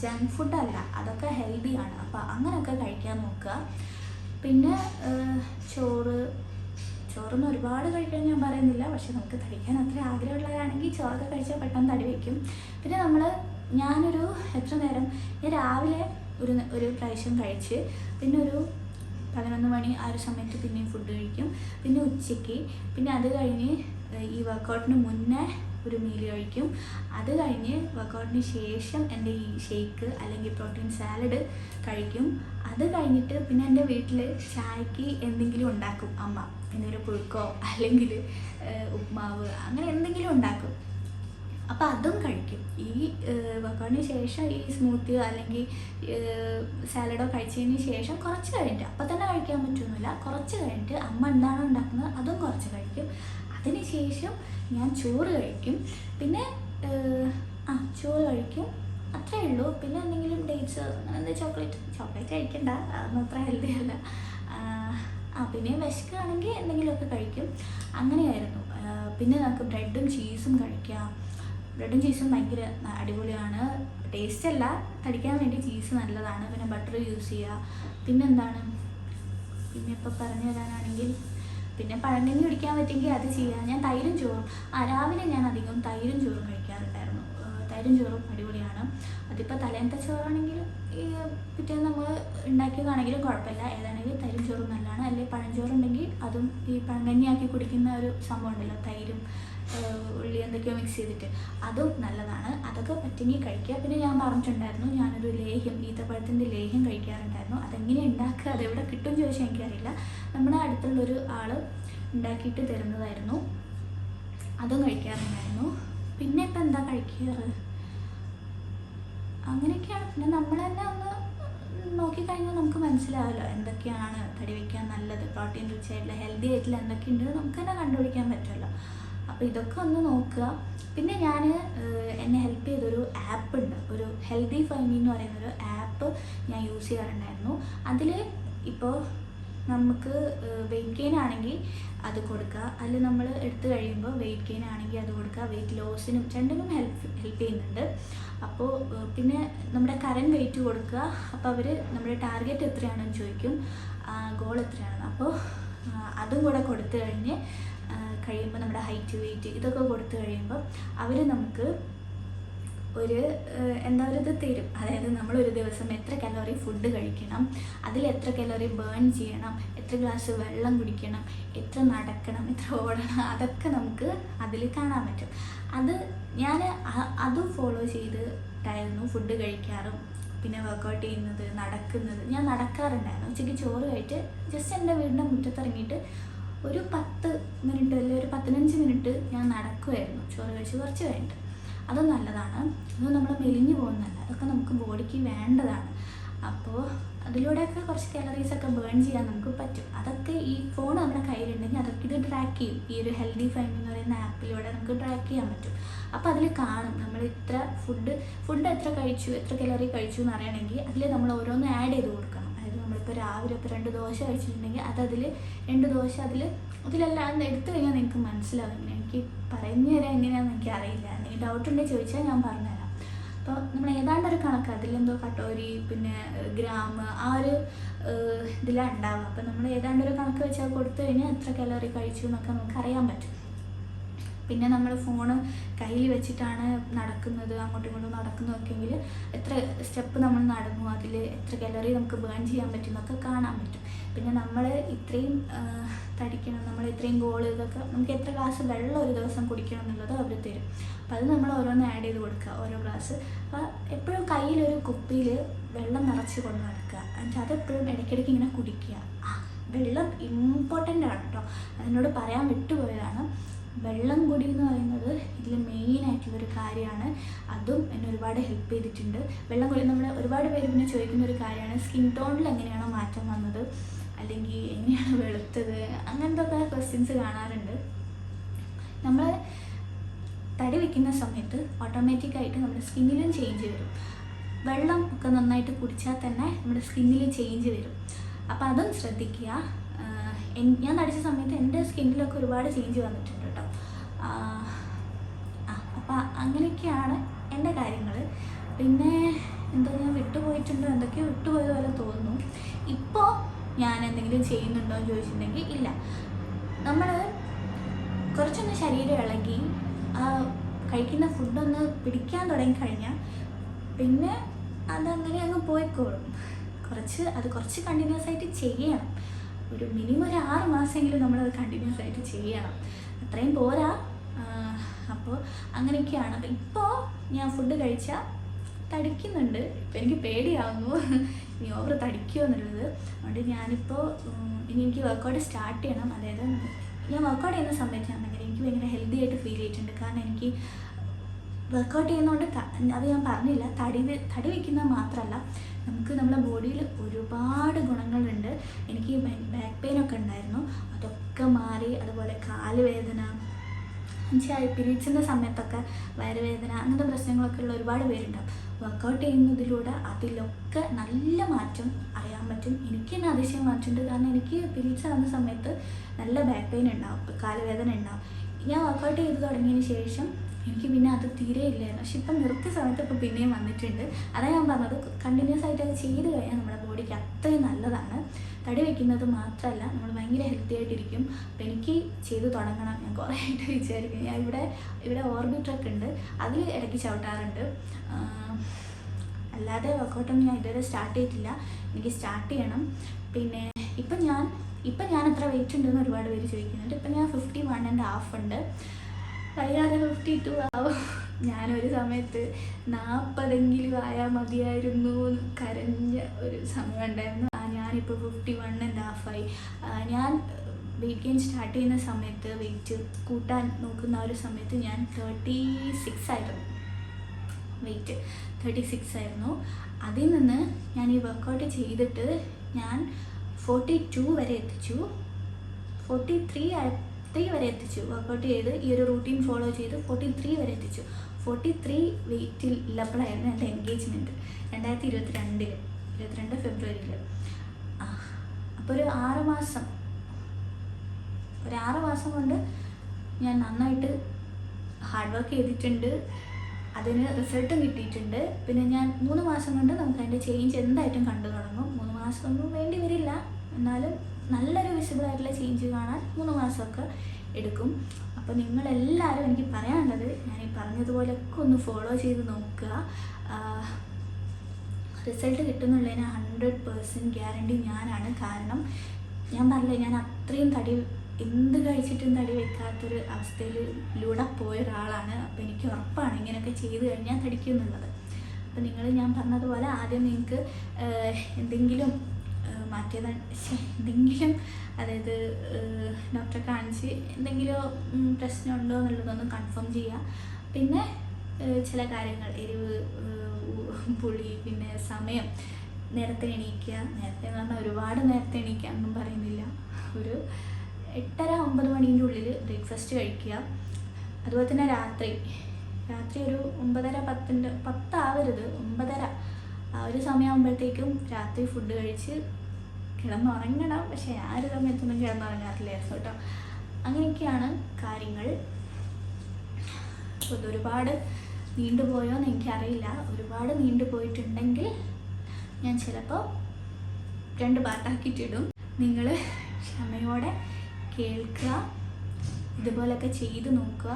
ജങ്ക് ഫുഡല്ല, അതൊക്കെ ഹെൽത്തിയാണ്. അപ്പോൾ അങ്ങനെയൊക്കെ കഴിക്കാൻ നോക്കുക. പിന്നെ ചോറൊന്നും ഒരുപാട് കഴിക്കാൻ ഞാൻ പറയുന്നില്ല, പക്ഷെ നമുക്ക് കഴിക്കാൻ അത്ര ആഗ്രഹമുള്ളവരാണെങ്കിൽ ചോറൊക്കെ കഴിച്ചാൽ പെട്ടെന്ന് തടി വയ്ക്കും. പിന്നെ ഞാനൊരു ഞാൻ രാവിലെ ഒരു പ്രാവശ്യം കഴിച്ച്, പിന്നെ ഒരു 11 മണി ആ ഒരു സമയത്ത് പിന്നെയും ഫുഡ് കഴിക്കും. പിന്നെ ഉച്ചയ്ക്ക്, പിന്നെ അത് കഴിഞ്ഞ് ഈ വർക്കൗട്ടിന് മുന്നേ ഒരു മീൽ കഴിക്കും. അത് കഴിഞ്ഞ് വർക്കൗട്ടിന് ശേഷം എൻ്റെ ഈ ഷേക്ക് അല്ലെങ്കിൽ പ്രോട്ടീൻ സാലഡ് കഴിക്കും. അത് കഴിഞ്ഞിട്ട് പിന്നെ എൻ്റെ വീട്ടിൽ ചായക്ക് എന്തെങ്കിലും ഉണ്ടാക്കും അമ്മ, എന്തെങ്കിലും പുഴുക്കോ അല്ലെങ്കിൽ ഉപ്മാവ്, അങ്ങനെ എന്തെങ്കിലും ഉണ്ടാക്കും. അപ്പോൾ അതും കഴിക്കും. ഈ വർക്കൗട്ടിന് ശേഷം ഈ സ്മൂത്തിയോ അല്ലെങ്കിൽ സാലഡോ കഴിച്ചതിന് ശേഷം കുറച്ച് കഴിഞ്ഞിട്ട്, അപ്പം തന്നെ കഴിക്കാൻ പറ്റുന്നില്ല, കുറച്ച് കഴിഞ്ഞിട്ട് അമ്മ എന്താണോ ഉണ്ടാക്കുന്നത് അതും കുറച്ച് കഴിക്കും. അതിന് ശേഷം ഞാൻ ചോറ് കഴിക്കും. പിന്നെ ചോറ് കഴിക്കും, അത്രേ ഉള്ളൂ. പിന്നെ എന്തെങ്കിലും ഡേറ്റ്സ്, അങ്ങനെ ചോക്ലേറ്റ് കഴിക്കണ്ട, അതൊന്നും അത്ര ഹെൽത്തി അല്ല. പിന്നെ വിശക്കുകയാണെങ്കിൽ എന്തെങ്കിലുമൊക്കെ കഴിക്കും. അങ്ങനെയായിരുന്നു. പിന്നെ നമുക്ക് ബ്രെഡും ചീസും കഴിക്കാം. ബ്രെഡും ചീസും ഭയങ്കര അടിപൊളിയാണ്. ടേസ്റ്റ് അല്ല, തടിക്കാൻ വേണ്ടി ചീസ് നല്ലതാണ്. പിന്നെ ബട്ടർ യൂസ് ചെയ്യുക. പിന്നെ ഇപ്പോൾ പറഞ്ഞു തരാനാണെങ്കിൽ, പിന്നെ പഴങ്കഞ്ഞി കുടിക്കാൻ പറ്റുമെങ്കിൽ അത് ചെയ്യുക. ഞാൻ തൈരും ചോറും രാവിലെ ഞാൻ അധികം തൈരും ചോറും കഴിക്കാറുണ്ടായിരുന്നു. തൈരും ചോറും അടിപൊളിയാണ്. അതിപ്പോൾ തലേന്നത്തെ ചോറാണെങ്കിലും ഈ പിറ്റേന്ന് നമ്മൾ ഉണ്ടാക്കിയതാണെങ്കിലും കുഴപ്പമില്ല. ഏതാണെങ്കിലും തൈരും ചോറും നല്ലതാണ്. അല്ലെങ്കിൽ പഴഞ്ചോറുണ്ടെങ്കിൽ അതും ഈ പഴങ്കഞ്ഞിയാക്കി കുടിക്കുന്ന ഒരു സംഭവം ഉണ്ടല്ലോ, തൈരും ഉള്ളി എന്തൊക്കെയോ മിക്സ് ചെയ്തിട്ട്, അതും നല്ലതാണ്. അതൊക്കെ പറ്റുമെങ്കിൽ കഴിക്കുക. പിന്നെ ഞാൻ പറഞ്ഞിട്ടുണ്ടായിരുന്നു, ഞാനൊരു ഈത്തപ്പഴത്തിൻ്റെ ലേഹ്യം കഴിക്കാറുണ്ടായിരുന്നു. അതെങ്ങനെ ഉണ്ടാക്കുക, അതെവിടെ കിട്ടും ചോദിച്ചാൽ എനിക്കറിയില്ല. നമ്മുടെ അടുത്തുള്ളൊരു ആൾ ഉണ്ടാക്കിയിട്ട് തരുന്നതായിരുന്നു. അതും കഴിക്കാറുണ്ടായിരുന്നു. പിന്നെ ഇപ്പം എന്താ കഴിക്കാറ്, അങ്ങനെയൊക്കെയാണ്. പിന്നെ നമ്മൾ തന്നെ ഒന്ന് നോക്കിക്കഴിഞ്ഞാൽ നമുക്ക് മനസ്സിലാവുമല്ലോ എന്തൊക്കെയാണ് തടി വയ്ക്കാൻ നല്ലത്, പ്രോട്ടീൻ റിച്ച് ആയിട്ടുള്ള ഹെൽത്തി ആയിട്ടുള്ള എന്തൊക്കെയുണ്ടെന്ന് നമുക്ക് തന്നെ കണ്ടുപിടിക്കാൻ പറ്റുമല്ലോ. അപ്പോൾ ഇതൊക്കെ ഒന്ന് നോക്കുക. പിന്നെ എന്നെ ഹെൽപ്പ് ചെയ്തൊരു ആപ്പ് ഉണ്ട്, ഒരു ഹെൽത്തി ഫൈമി എന്ന് പറയുന്നൊരു ആപ്പ് ഞാൻ യൂസ് ചെയ്യാറുണ്ടായിരുന്നു. അതിൽ ഇപ്പോൾ നമുക്ക് വെയിറ്റ് ഗെയിൻ ആണെങ്കിൽ അത് കൊടുക്കുക, അല്ലെങ്കിൽ നമ്മൾ എടുത്തു കഴിയുമ്പോൾ വെയിറ്റ് ഗെയിൻ ആണെങ്കിൽ അത് കൊടുക്കുക. വെയിറ്റ് ലോസിനും രണ്ടിനും ഹെൽപ്പ് ചെയ്യുന്നുണ്ട്. അപ്പോൾ പിന്നെ നമ്മുടെ കറൻറ്റ് വെയിറ്റ് കൊടുക്കുക. അപ്പോൾ അവർ നമ്മുടെ ടാർഗറ്റ് എത്രയാണെന്ന് ചോദിക്കും, ഗോൾ എത്രയാണെന്ന്. അപ്പോൾ അതും കൂടെ കൊടുത്തു കഴിയുമ്പോൾ നമ്മുടെ ഹൈറ്റ്, വെയിറ്റ് ഇതൊക്കെ കൊടുത്തു കഴിയുമ്പോൾ അവർ നമുക്ക് ഒരു ഇത് തരും. അതായത് നമ്മളൊരു ദിവസം എത്ര കലോറി ഫുഡ് കഴിക്കണം, അതിൽ എത്ര കലോറി ബേൺ ചെയ്യണം, എത്ര ഗ്ലാസ് വെള്ളം കുടിക്കണം, എത്ര നടക്കണം, എത്ര ഓടണം, അതൊക്കെ നമുക്ക് അതിൽ കാണാൻ പറ്റും. ഞാൻ അതും ഫോളോ ചെയ്തിട്ടായിരുന്നു ഫുഡ് കഴിക്കാറും പിന്നെ വർക്കൗട്ട് ചെയ്യുന്നത്, നടക്കുന്നത്. ഞാൻ നടക്കാറുണ്ടായിരുന്നു. ഉച്ചയ്ക്ക് ചോറ് കഴിച്ച് ജസ്റ്റ് എൻ്റെ വീടിൻ്റെ മുറ്റത്തിറങ്ങിയിട്ട് ഒരു 10 മിനിറ്റ് അല്ലെങ്കിൽ ഒരു 15 മിനിറ്റ് ഞാൻ നടക്കുമായിരുന്നു ചോറ് കഴിച്ച് കുറച്ച് കഴിഞ്ഞിട്ട്. അതും നല്ലതാണ്. അത് നമ്മൾ മെലിഞ്ഞു പോകുന്നതല്ല, അതൊക്കെ നമുക്ക് ബോഡിക്ക് വേണ്ടതാണ്. അപ്പോൾ അതിലൂടെയൊക്കെ കുറച്ച് കാലറീസൊക്കെ ബേൺ ചെയ്യാൻ നമുക്ക് പറ്റും. അതൊക്കെ ഈ ഫോൺ നമ്മുടെ കയ്യിലുണ്ടെങ്കിൽ അതൊക്കെ ഇത് ട്രാക്ക് ചെയ്യും. ഈ ഒരു ഹെൽത്തി ഫൈം എന്ന് പറയുന്ന ആപ്പിലൂടെ നമുക്ക് ട്രാക്ക് ചെയ്യാൻ പറ്റും. അപ്പോൾ അതിൽ കാണും നമ്മൾ ഇത്ര ഫുഡ് എത്ര കഴിച്ചു, എത്ര കലോറി കഴിച്ചു എന്ന് അറിയണമെങ്കിൽ അതിൽ നമ്മൾ ഓരോന്ന് ആഡ് ചെയ്ത് കൊടുക്കണം. അതായത് നമ്മളിപ്പോൾ രാവിലെ ഇപ്പോൾ 2 ദോശ കഴിച്ചിട്ടുണ്ടെങ്കിൽ അതിൽ 2 ദോശ അതിലെല്ലാം എടുത്തു കഴിഞ്ഞാൽ നിങ്ങൾക്ക് മനസ്സിലാവും. എനിക്ക് പറഞ്ഞു തരാൻ എങ്ങനെയാണെന്ന് എനിക്ക് അറിയില്ല. എന്തെങ്കിലും ഡൗട്ട് ഉണ്ടെങ്കിൽ ചോദിച്ചാൽ ഞാൻ പറഞ്ഞുതരാം. അപ്പോൾ നമ്മൾ ഏതാണ്ടൊരു കണക്ക് അതിലെന്തോ കട്ടോരി പിന്നെ ഗ്രാം ആ ഒരു ഇതിലാണ് ഉണ്ടാവുക. അപ്പോൾ നമ്മൾ ഏതാണ്ടൊരു കണക്ക് വെച്ചാൽ കൊടുത്തു കഴിഞ്ഞാൽ എത്ര കലോറി കഴിച്ചു എന്നൊക്കെ നമുക്ക് അറിയാൻ പറ്റും. പിന്നെ നമ്മൾ ഫോണ് കയ്യിൽ വെച്ചിട്ടാണ് നടക്കുന്നത്, അങ്ങോട്ടും ഇങ്ങോട്ടും നടക്കുന്നതൊക്കെയെങ്കിൽ എത്ര സ്റ്റെപ്പ് നമ്മൾ നടന്നു, അതിൽ എത്ര കലോറി നമുക്ക് ബേൺ ചെയ്യാൻ പറ്റും എന്നൊക്കെ കാണാൻ പറ്റും. പിന്നെ നമ്മൾ ഇത്രയും തടിക്കണം, നമ്മൾ ഇത്രയും ഗോൾ, ഇതൊക്കെ നമുക്ക് എത്ര ഗ്ലാസ് വെള്ളം ഒരു ദിവസം കുടിക്കണം എന്നുള്ളത് അവർ തരും. അപ്പോൾ അത് നമ്മൾ ഓരോന്ന് ആഡ് ചെയ്ത് കൊടുക്കുക, ഓരോ ഗ്ലാസ്. അപ്പോൾ എപ്പോഴും കയ്യിലൊരു കുപ്പിയിൽ വെള്ളം നിറച്ച് കൊണ്ട് നടക്കുക. എന്നിട്ട് അതെപ്പോഴും ഇടയ്ക്കിടയ്ക്ക് ഇങ്ങനെ കുടിക്കുക. വെള്ളം ഇമ്പോർട്ടൻ്റ് ആണ് കേട്ടോ, അതിനോട് പറയാൻ വിട്ടുപോയതാണ്. വെള്ളം കുടി എന്ന് പറയുന്നത് ഇതിൽ മെയിനായിട്ടുള്ളൊരു കാര്യമാണ്. അതും എന്നെ ഒരുപാട് ഹെൽപ്പ് ചെയ്തിട്ടുണ്ട്. വെള്ളം കുടി നമ്മൾ ഒരുപാട് പേര് പിന്നെ ചോദിക്കുന്ന ഒരു കാര്യമാണ്, സ്കിൻ ടോണിൽ എങ്ങനെയാണോ മാറ്റം വന്നത്, അല്ലെങ്കിൽ എങ്ങനെയാണ് വെളുത്തത്, അങ്ങനത്തെ ഒക്കെ ക്വസ്റ്റ്യൻസ് കാണാറുണ്ട്. നമ്മൾ തടി വയ്ക്കുന്ന സമയത്ത് ഓട്ടോമാറ്റിക്കായിട്ട് നമ്മുടെ സ്കിന്നിലും ചേഞ്ച് വരും. വെള്ളം ഒക്കെ നന്നായിട്ട് കുടിച്ചാൽ തന്നെ നമ്മുടെ സ്കിന്നിൽ ചേഞ്ച് വരും. അപ്പോൾ അതും ശ്രദ്ധിക്കുക. ഞാൻ തടിച്ച സമയത്ത് എൻ്റെ സ്കിന്നിലൊക്കെ ഒരുപാട് ചേഞ്ച് വന്നിട്ടുണ്ട് കേട്ടോ. അപ്പോൾ അങ്ങനെയൊക്കെയാണ് എൻ്റെ കാര്യങ്ങൾ. പിന്നെ എന്തോ ഞാൻ വിട്ടുപോയിട്ടുണ്ടോ, എന്തൊക്കെയോ വിട്ടുപോയതുപോലെ തോന്നുന്നു. ഇപ്പോൾ ഞാൻ എന്തെങ്കിലും ചെയ്യുന്നുണ്ടോ എന്ന് ചോദിച്ചിട്ടുണ്ടെങ്കിൽ ഇല്ല. നമ്മൾ കുറച്ചൊന്ന് ശരീരം ഇളകി കഴിക്കുന്ന ഫുഡൊന്ന് പിടിക്കാൻ തുടങ്ങിക്കഴിഞ്ഞാൽ പിന്നെ അതങ്ങനെ അങ്ങ് പോയിക്കോളും. കുറച്ച് കണ്ടിന്യൂസ് ആയിട്ട് ചെയ്യണം. ഒരു മിനിമം ഒരു 6 മാസമെങ്കിലും നമ്മളത് കണ്ടിന്യൂസ് ആയിട്ട് ചെയ്യണം. അത്രയും പോരാ. അപ്പോൾ അങ്ങനെയൊക്കെയാണ്. അപ്പോൾ ഇപ്പോൾ ഞാൻ ഫുഡ് കഴിച്ചാൽ തടിക്കുന്നുണ്ട്. ഇപ്പോൾ എനിക്ക് പേടിയാവുന്നു ഇനി ഓവർ തടിക്കുമോ എന്നുള്ളത്. അതുകൊണ്ട് ഞാനിപ്പോൾ ഇനി എനിക്ക് വർക്കൗട്ട് സ്റ്റാർട്ട് ചെയ്യണം. അതായത് ഞാൻ വർക്കൗട്ട് ചെയ്യുന്ന സമയത്താണെങ്കിൽ എനിക്ക് ഭയങ്കര ഹെൽത്തി ആയിട്ട് ഫീൽ ചെയ്തിട്ടുണ്ട്. കാരണം എനിക്ക് വർക്കൗട്ട് ചെയ്യുന്നതുകൊണ്ട് അത് ഞാൻ പറഞ്ഞില്ല, തടി വയ്ക്കുന്നത് മാത്രമല്ല, നമുക്ക് നമ്മുടെ ബോഡിയിൽ ഒരുപാട് ഗുണങ്ങളുണ്ട്. എനിക്ക് ബാക്ക് പെയിനൊക്കെ ഉണ്ടായിരുന്നു, അതൊക്കെ മാറി. അതുപോലെ കാലുവേദന, എന്നുവെച്ചാൽ പീരീഡ്സിൻ്റെ സമയത്തൊക്കെ വയറുവേദന, അങ്ങനത്തെ പ്രശ്നങ്ങളൊക്കെ ഉള്ള ഒരുപാട് പേരുണ്ടാവും. വർക്കൗട്ട് ചെയ്യുന്നതിലൂടെ അതിലൊക്കെ നല്ല മാറ്റം അറിയാൻ പറ്റും. എനിക്ക് തന്നെ അതിശയം മാറ്റമുണ്ട്. കാരണം എനിക്ക് പീരീഡ്സ് ആവുന്ന സമയത്ത് നല്ല ബാക്ക് പെയിൻ ഉണ്ടാവും, കാലുവേദന ഉണ്ടാവും. ഞാൻ വർക്കൗട്ട് ചെയ്ത് തുടങ്ങിയതിന് ശേഷം എനിക്ക് പിന്നെ അത് തീരെ ഇല്ലായിരുന്നു. പക്ഷെ ഇപ്പം നിർത്തിയ സമയത്ത് ഇപ്പോൾ പിന്നെയും വന്നിട്ടുണ്ട്. അതാണ് ഞാൻ പറഞ്ഞത്, കണ്ടിന്യൂസ് ആയിട്ട് അത് ചെയ്ത് കഴിഞ്ഞാൽ നമ്മുടെ ബോഡിക്ക് അത്രയും നല്ലതാണ്. തടി വയ്ക്കുന്നത് മാത്രമല്ല, നമ്മൾ ഭയങ്കര ഹെൽത്തി ആയിട്ടിരിക്കും. അപ്പോൾ എനിക്ക് ചെയ്ത് തുടങ്ങണം, ഞാൻ കുറേ ആയിട്ട് വിചാരിക്കും. ഞാൻ ഇവിടെ ഓർബിട്രൊക്കെ ഉണ്ട്, അതിൽ ഇടയ്ക്ക് ചവിട്ടാറുണ്ട്. അല്ലാതെ വർക്കൗട്ടൊന്നും ഞാൻ ഇതുവരെ സ്റ്റാർട്ട് ചെയ്തിട്ടില്ല. എനിക്ക് സ്റ്റാർട്ട് ചെയ്യണം. പിന്നെ ഇപ്പം ഞാൻ എത്ര വെയിറ്റ് ഉണ്ടെന്ന് ഒരുപാട് പേര് ചോദിക്കുന്നുണ്ട്. ഇപ്പം ഞാൻ 51.5 ഉണ്ട്. കഴിയാതെ 52 ആവും. ഞാനൊരു സമയത്ത് 40 ആയാൽ മതിയായിരുന്നു കരഞ്ഞ ഒരു സമയം ഉണ്ടായിരുന്നു. ഞാനിപ്പോൾ 51.5 ആയി. ഞാൻ വെയിറ്റ് ഗെയിൻ സ്റ്റാർട്ട് ചെയ്യുന്ന സമയത്ത്, വെയിറ്റ് കൂട്ടാൻ നോക്കുന്ന ഒരു സമയത്ത് ഞാൻ 36 ആയിരുന്നു. വെയിറ്റ് 36 ആയിരുന്നു. അതിൽ നിന്ന് ഞാൻ ഈ വർക്കൗട്ട് ചെയ്തിട്ട് ഞാൻ 42 വരെ എത്തിച്ചു. 43 വരെ എത്തിച്ചു. വർക്കൗട്ട് ചെയ്ത് ഈ ഒരു റൂട്ടീൻ ഫോളോ ചെയ്ത് 43 വരെ എത്തിച്ചു. 43 വെയിറ്റിൽ ഉള്ളപ്പോഴായിരുന്നു എൻ്റെ എൻഗേജ്മെൻറ്റ് 2022 ഫെബ്രുവരിയിൽ. അപ്പോൾ ഒരു 6 മാസം കൊണ്ട് ഞാൻ നന്നായിട്ട് ഹാർഡ് വർക്ക് ചെയ്തിട്ടുണ്ട്, അതിന് റിസൾട്ടും കിട്ടിയിട്ടുണ്ട്. പിന്നെ ഞാൻ 3 മാസം കൊണ്ട് നമുക്ക് അതിൻ്റെ ചേഞ്ച് എന്തായിട്ടും കണ്ടു തുടങ്ങും. 3 മാസമൊന്നും വേണ്ടി വരില്ല, എന്നാലും നല്ലൊരു വിസിബിൾ ആയിട്ടുള്ള ചേഞ്ച് കാണാൻ 3 മാസമൊക്കെ എടുക്കും. അപ്പോൾ നിങ്ങളെല്ലാവരും എനിക്ക് പറയാനുള്ളത്, ഞാൻ ഈ പറഞ്ഞതുപോലെയൊക്കെ ഒന്ന് ഫോളോ ചെയ്ത് നോക്കുക. റിസൾട്ട് കിട്ടുന്നുള്ളതിന് 100% ഗ്യാരണ്ടി ഞാനാണ്. കാരണം ഞാൻ പറഞ്ഞില്ലേ, ഞാൻ അത്രയും എന്ത് കഴിച്ചിട്ടും തടി വെക്കാത്തൊരു അവസ്ഥയിലൂടെ പോയ ഒരാളാണ്. അപ്പോൾ എനിക്ക് ഉറപ്പാണ് ഇങ്ങനെയൊക്കെ ചെയ്ത് കഴിഞ്ഞാൽ തടിക്കും എന്നുള്ളത്. അപ്പോൾ ഞാൻ പറഞ്ഞതുപോലെ ആദ്യം നിങ്ങൾക്ക് എന്തെങ്കിലും എന്തെങ്കിലും, അതായത് ഡോക്ടറെ കാണിച്ച് എന്തെങ്കിലും പ്രശ്നമുണ്ടോ എന്നുള്ളതൊന്ന് കൺഫേം ചെയ്യുക. പിന്നെ ചില കാര്യങ്ങൾ, എരിവ്, പുളി, പിന്നെ സമയം, നേരത്തെ എണീക്കുക. നേരത്തെ എന്ന് പറഞ്ഞാൽ ഒരുപാട് നേരത്തെ എണീക്കാനൊന്നും പറയുന്നില്ല, ഒരു 8:30-9 മണീൻ്റെ ഉള്ളിൽ ബ്രേക്ക്ഫാസ്റ്റ് കഴിക്കുക. അതുപോലെ തന്നെ രാത്രി ഒരു 9:30-10 ആവരുത്, 9:30 ആ ഒരു സമയമാകുമ്പോഴത്തേക്കും രാത്രി ഫുഡ് കഴിച്ച് കിടന്നുറങ്ങണം. പക്ഷേ ആ ഒരു സമയത്തൊന്നും കിടന്നുറങ്ങാറില്ലായിരുന്നു കേട്ടോ. അങ്ങനെയൊക്കെയാണ് കാര്യങ്ങൾ. അപ്പോൾ ഇതൊരുപാട് നീണ്ടുപോയോ എന്ന് എനിക്കറിയില്ല. ഒരുപാട് നീണ്ടുപോയിട്ടുണ്ടെങ്കിൽ ഞാൻ ചിലപ്പോൾ 2 പാർട്ടാക്കിയിട്ടിടും. നിങ്ങൾ ക്ഷമയോടെ കേൾക്കുക, ഇതുപോലൊക്കെ ചെയ്ത് നോക്കുക,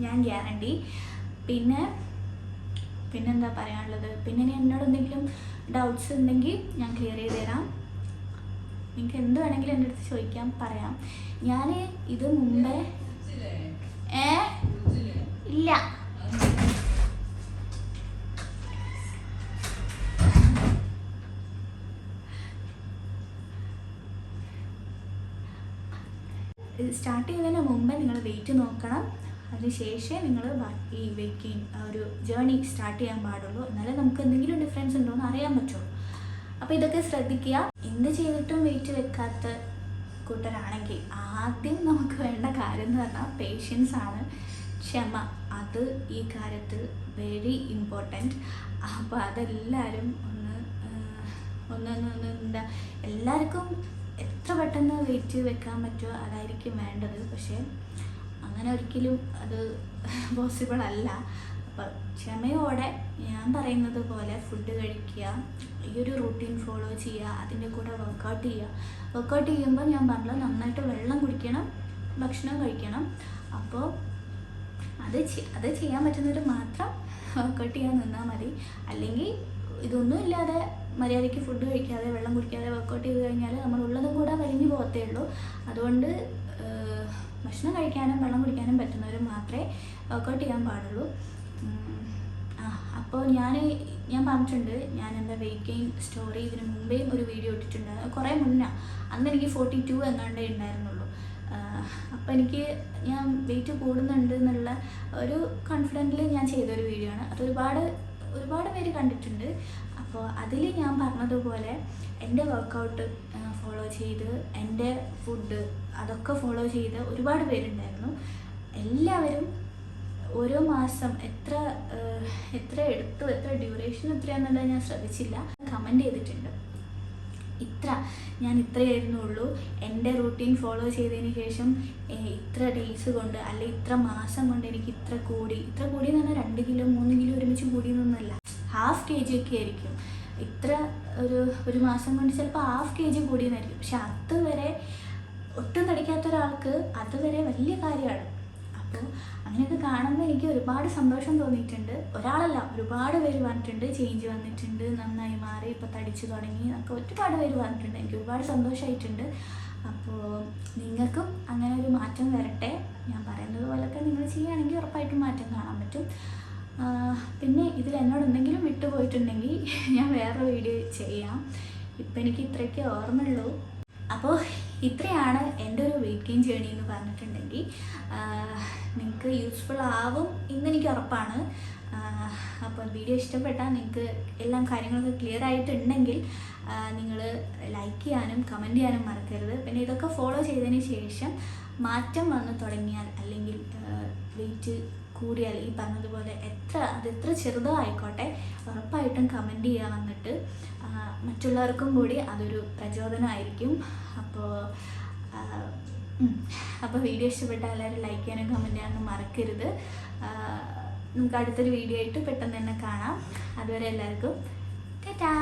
ഞാൻ ഗ്യാരണ്ടി. പിന്നെന്താ പറയാനുള്ളത്, പിന്നെ ഇനി എന്നോട് എന്തെങ്കിലും ഡൗട്ട്സ് ഉണ്ടെങ്കിൽ ഞാൻ ക്ലിയർ ചെയ്ത് തരാം. നിങ്ങൾക്ക് എന്ത് വേണമെങ്കിലും എൻ്റെ അടുത്ത് ചോദിക്കാം, പറയാം. ഞാൻ ഇത് മുമ്പേ ഇല്ല സ്റ്റാർട്ട് ചെയ്യുന്നതിന് മുമ്പേ നിങ്ങൾ വെയിറ്റ് നോക്കണം. അതിനുശേഷം നിങ്ങൾ ഈ വെയിറ്റ് ഗെയിൻ ഒരു ജേർണി സ്റ്റാർട്ട് ചെയ്യാൻ പാടുള്ളൂ. എന്നാലേ നമുക്ക് എന്തെങ്കിലും ഡിഫറൻസ് ഉണ്ടോ എന്ന് അറിയാൻ പറ്റുള്ളൂ. അപ്പോൾ ഇതൊക്കെ ശ്രദ്ധിക്കുക. എന്ത് ചെയ്തിട്ടും വെയിറ്റ് വെക്കാത്ത കൂട്ടരാണെങ്കിൽ ആദ്യം നമുക്ക് വേണ്ട കാര്യം എന്ന് പറഞ്ഞാൽ പേഷ്യൻസ് ആണ്, ക്ഷമ. അത് ഈ കാര്യത്തിൽ വെരി ഇമ്പോർട്ടൻറ്റ്. അപ്പോൾ അതെല്ലാവരും എന്താ, എല്ലാവർക്കും എത്ര പെട്ടെന്ന് വെയിറ്റ് വെക്കാൻ പറ്റുമോ അതായിരിക്കും വേണ്ടത്. പക്ഷേ അങ്ങനെ ഒരിക്കലും അത് പോസിബിൾ അല്ല. അപ്പം ക്ഷമയോടെ ഞാൻ പറയുന്നത് പോലെ ഫുഡ് കഴിക്കുക, ഈ ഒരു റൂട്ടീൻ ഫോളോ ചെയ്യുക, അതിൻ്റെ കൂടെ വർക്കൗട്ട് ചെയ്യുക. വർക്കൗട്ട് ചെയ്യുമ്പോൾ ഞാൻ പറഞ്ഞല്ലോ, നന്നായിട്ട് വെള്ളം കുടിക്കണം, ഭക്ഷണം കഴിക്കണം. അപ്പോൾ അത് ചെയ്യാൻ പറ്റുന്നവർ മാത്രം വർക്കൗട്ട് ചെയ്യാൻ നിന്നാൽ മതി. അല്ലെങ്കിൽ ഇതൊന്നും ഇല്ലാതെ മര്യാദയ്ക്ക് ഫുഡ് കഴിക്കാതെ വെള്ളം കുടിക്കാതെ വർക്കൗട്ട് ചെയ്ത് കഴിഞ്ഞാൽ നമ്മളുള്ളതും കൂടെ വലിഞ്ഞു പോകത്തേ ഉള്ളൂ. അതുകൊണ്ട് ഭക്ഷണം കഴിക്കാനും വെള്ളം കുടിക്കാനും പറ്റുന്നവർ മാത്രമേ വർക്കൗട്ട് ചെയ്യാൻ പാടുള്ളൂ. അപ്പോൾ ഞാൻ പറഞ്ഞിട്ടുണ്ട്, ഞാൻ എൻ്റെ വെയിറ്റ് ഗെയിൻ സ്റ്റോറി ഇതിന് മുമ്പേയും ഒരു വീഡിയോ ഇട്ടിട്ടുണ്ട്, കുറേ മുന്നേ. അന്ന് എനിക്ക് 42 എങ്ങാണ്ടേ ഉണ്ടായിരുന്നുള്ളൂ. അപ്പോൾ ഞാൻ വെയിറ്റ് കൂടുന്നുണ്ട് എന്നുള്ള ഒരു കോൺഫിഡൻറ്റിൽ ഞാൻ ചെയ്തൊരു വീഡിയോ ആണ്. അത് ഒരുപാട് പേര് കണ്ടിട്ടുണ്ട്. അപ്പോൾ അതിൽ ഞാൻ പറഞ്ഞതുപോലെ എൻ്റെ വർക്കൗട്ട് ഫോളോ ചെയ്ത്, എൻ്റെ ഫുഡ് അതൊക്കെ ഫോളോ ചെയ്ത് ഒരുപാട് പേരുണ്ടായിരുന്നു. എല്ലാവരും ഓരോ മാസം എത്ര എടുത്തു, എത്ര ഡ്യൂറേഷൻ എത്രയാണെന്നുള്ളത് ഞാൻ ശ്രദ്ധിച്ചില്ല, കമൻറ്റ് ചെയ്തിട്ടുണ്ട്. ഞാൻ ഇത്രയായിരുന്നുള്ളൂ, എൻ്റെ റൂട്ടീൻ ഫോളോ ചെയ്തതിന് ശേഷം ഇത്ര ഡേയ്സ് കൊണ്ട് അല്ലെങ്കിൽ ഇത്ര മാസം കൊണ്ട് എനിക്ക് ഇത്ര കൂടി എന്ന് പറഞ്ഞാൽ 2 കിലോ 3 കിലോ ഒരുമിച്ച് കൂടിയെന്നൊന്നുമല്ല, ½ kg ഒക്കെ ആയിരിക്കും. ഒരു മാസം കൊണ്ട് ചിലപ്പോൾ ½ kg കൂടിയെന്നായിരിക്കും. പക്ഷെ അതുവരെ ഒട്ടും തടിക്കാത്ത ഒരാൾക്ക് അതുവരെ വലിയ കാര്യമാണ്. അപ്പോൾ അങ്ങനെയൊക്കെ കാണുമ്പോൾ എനിക്ക് ഒരുപാട് സന്തോഷം തോന്നിയിട്ടുണ്ട്. ഒരാളല്ല, ഒരുപാട് പേര് പറഞ്ഞിട്ടുണ്ട് ചേഞ്ച് വന്നിട്ടുണ്ട്, നന്നായി മാറി, ഇപ്പോൾ തടിച്ചു തുടങ്ങി എന്നൊക്കെ ഒരുപാട് പേര് പറഞ്ഞിട്ടുണ്ട്. എനിക്ക് ഒരുപാട് സന്തോഷമായിട്ടുണ്ട്. അപ്പോൾ നിങ്ങൾക്കും അങ്ങനെ ഒരു മാറ്റം വരട്ടെ. ഞാൻ പറയുന്നത് പോലെയൊക്കെ നിങ്ങൾ ചെയ്യുകയാണെങ്കിൽ ഉറപ്പായിട്ടും മാറ്റം കാണാൻ പറ്റും. പിന്നെ ഇതിൽ എന്നോട് എന്തെങ്കിലും വിട്ടുപോയിട്ടുണ്ടെങ്കിൽ ഞാൻ വേറെ വീഡിയോ ചെയ്യാം. ഇപ്പം എനിക്ക് ഇത്രയൊക്കെ ഓർമ്മയുള്ളൂ. അപ്പോൾ ഇത്രയാണ് എൻ്റെ ഒരു വെയിറ്റ് ഗെയിൻ ജേർണി എന്ന് പറഞ്ഞിട്ടുണ്ടെങ്കിൽ നിങ്ങൾക്ക് യൂസ്ഫുൾ ആവും എന്നെനിക്ക് ഉറപ്പാണ്. അപ്പോൾ വീഡിയോ ഇഷ്ടപ്പെട്ടാൽ നിങ്ങൾക്ക് എല്ലാ കാര്യങ്ങളൊക്കെ ക്ലിയർ ആയിട്ടുണ്ടെങ്കിൽ നിങ്ങൾ ലൈക്ക് ചെയ്യാനും കമൻറ്റ് ചെയ്യാനും മറക്കരുത്. പിന്നെ ഇതൊക്കെ ഫോളോ ചെയ്തതിന് ശേഷം മാറ്റം വന്നു തുടങ്ങിയാൽ, അല്ലെങ്കിൽ വെയിറ്റ് കൂടിയാൽ, ഈ പറഞ്ഞതുപോലെ എത്ര ചെറുതോ ആയിക്കോട്ടെ, ഉറപ്പായിട്ടും കമൻറ്റ് ചെയ്യുക വന്നിട്ട്. മറ്റുള്ളവർക്കും കൂടി അതൊരു പ്രചോദനമായിരിക്കും. അപ്പോൾ വീഡിയോ ഇഷ്ടപ്പെട്ടാൽ എല്ലാവരും ലൈക്ക് ചെയ്യാനും കമൻറ്റ് ചെയ്യാനൊന്നും മറക്കരുത്. നമുക്ക് അടുത്തൊരു വീഡിയോ ആയിട്ട് പെട്ടെന്ന് തന്നെ കാണാം. അതുവരെ എല്ലാവർക്കും ടാറ്റാ.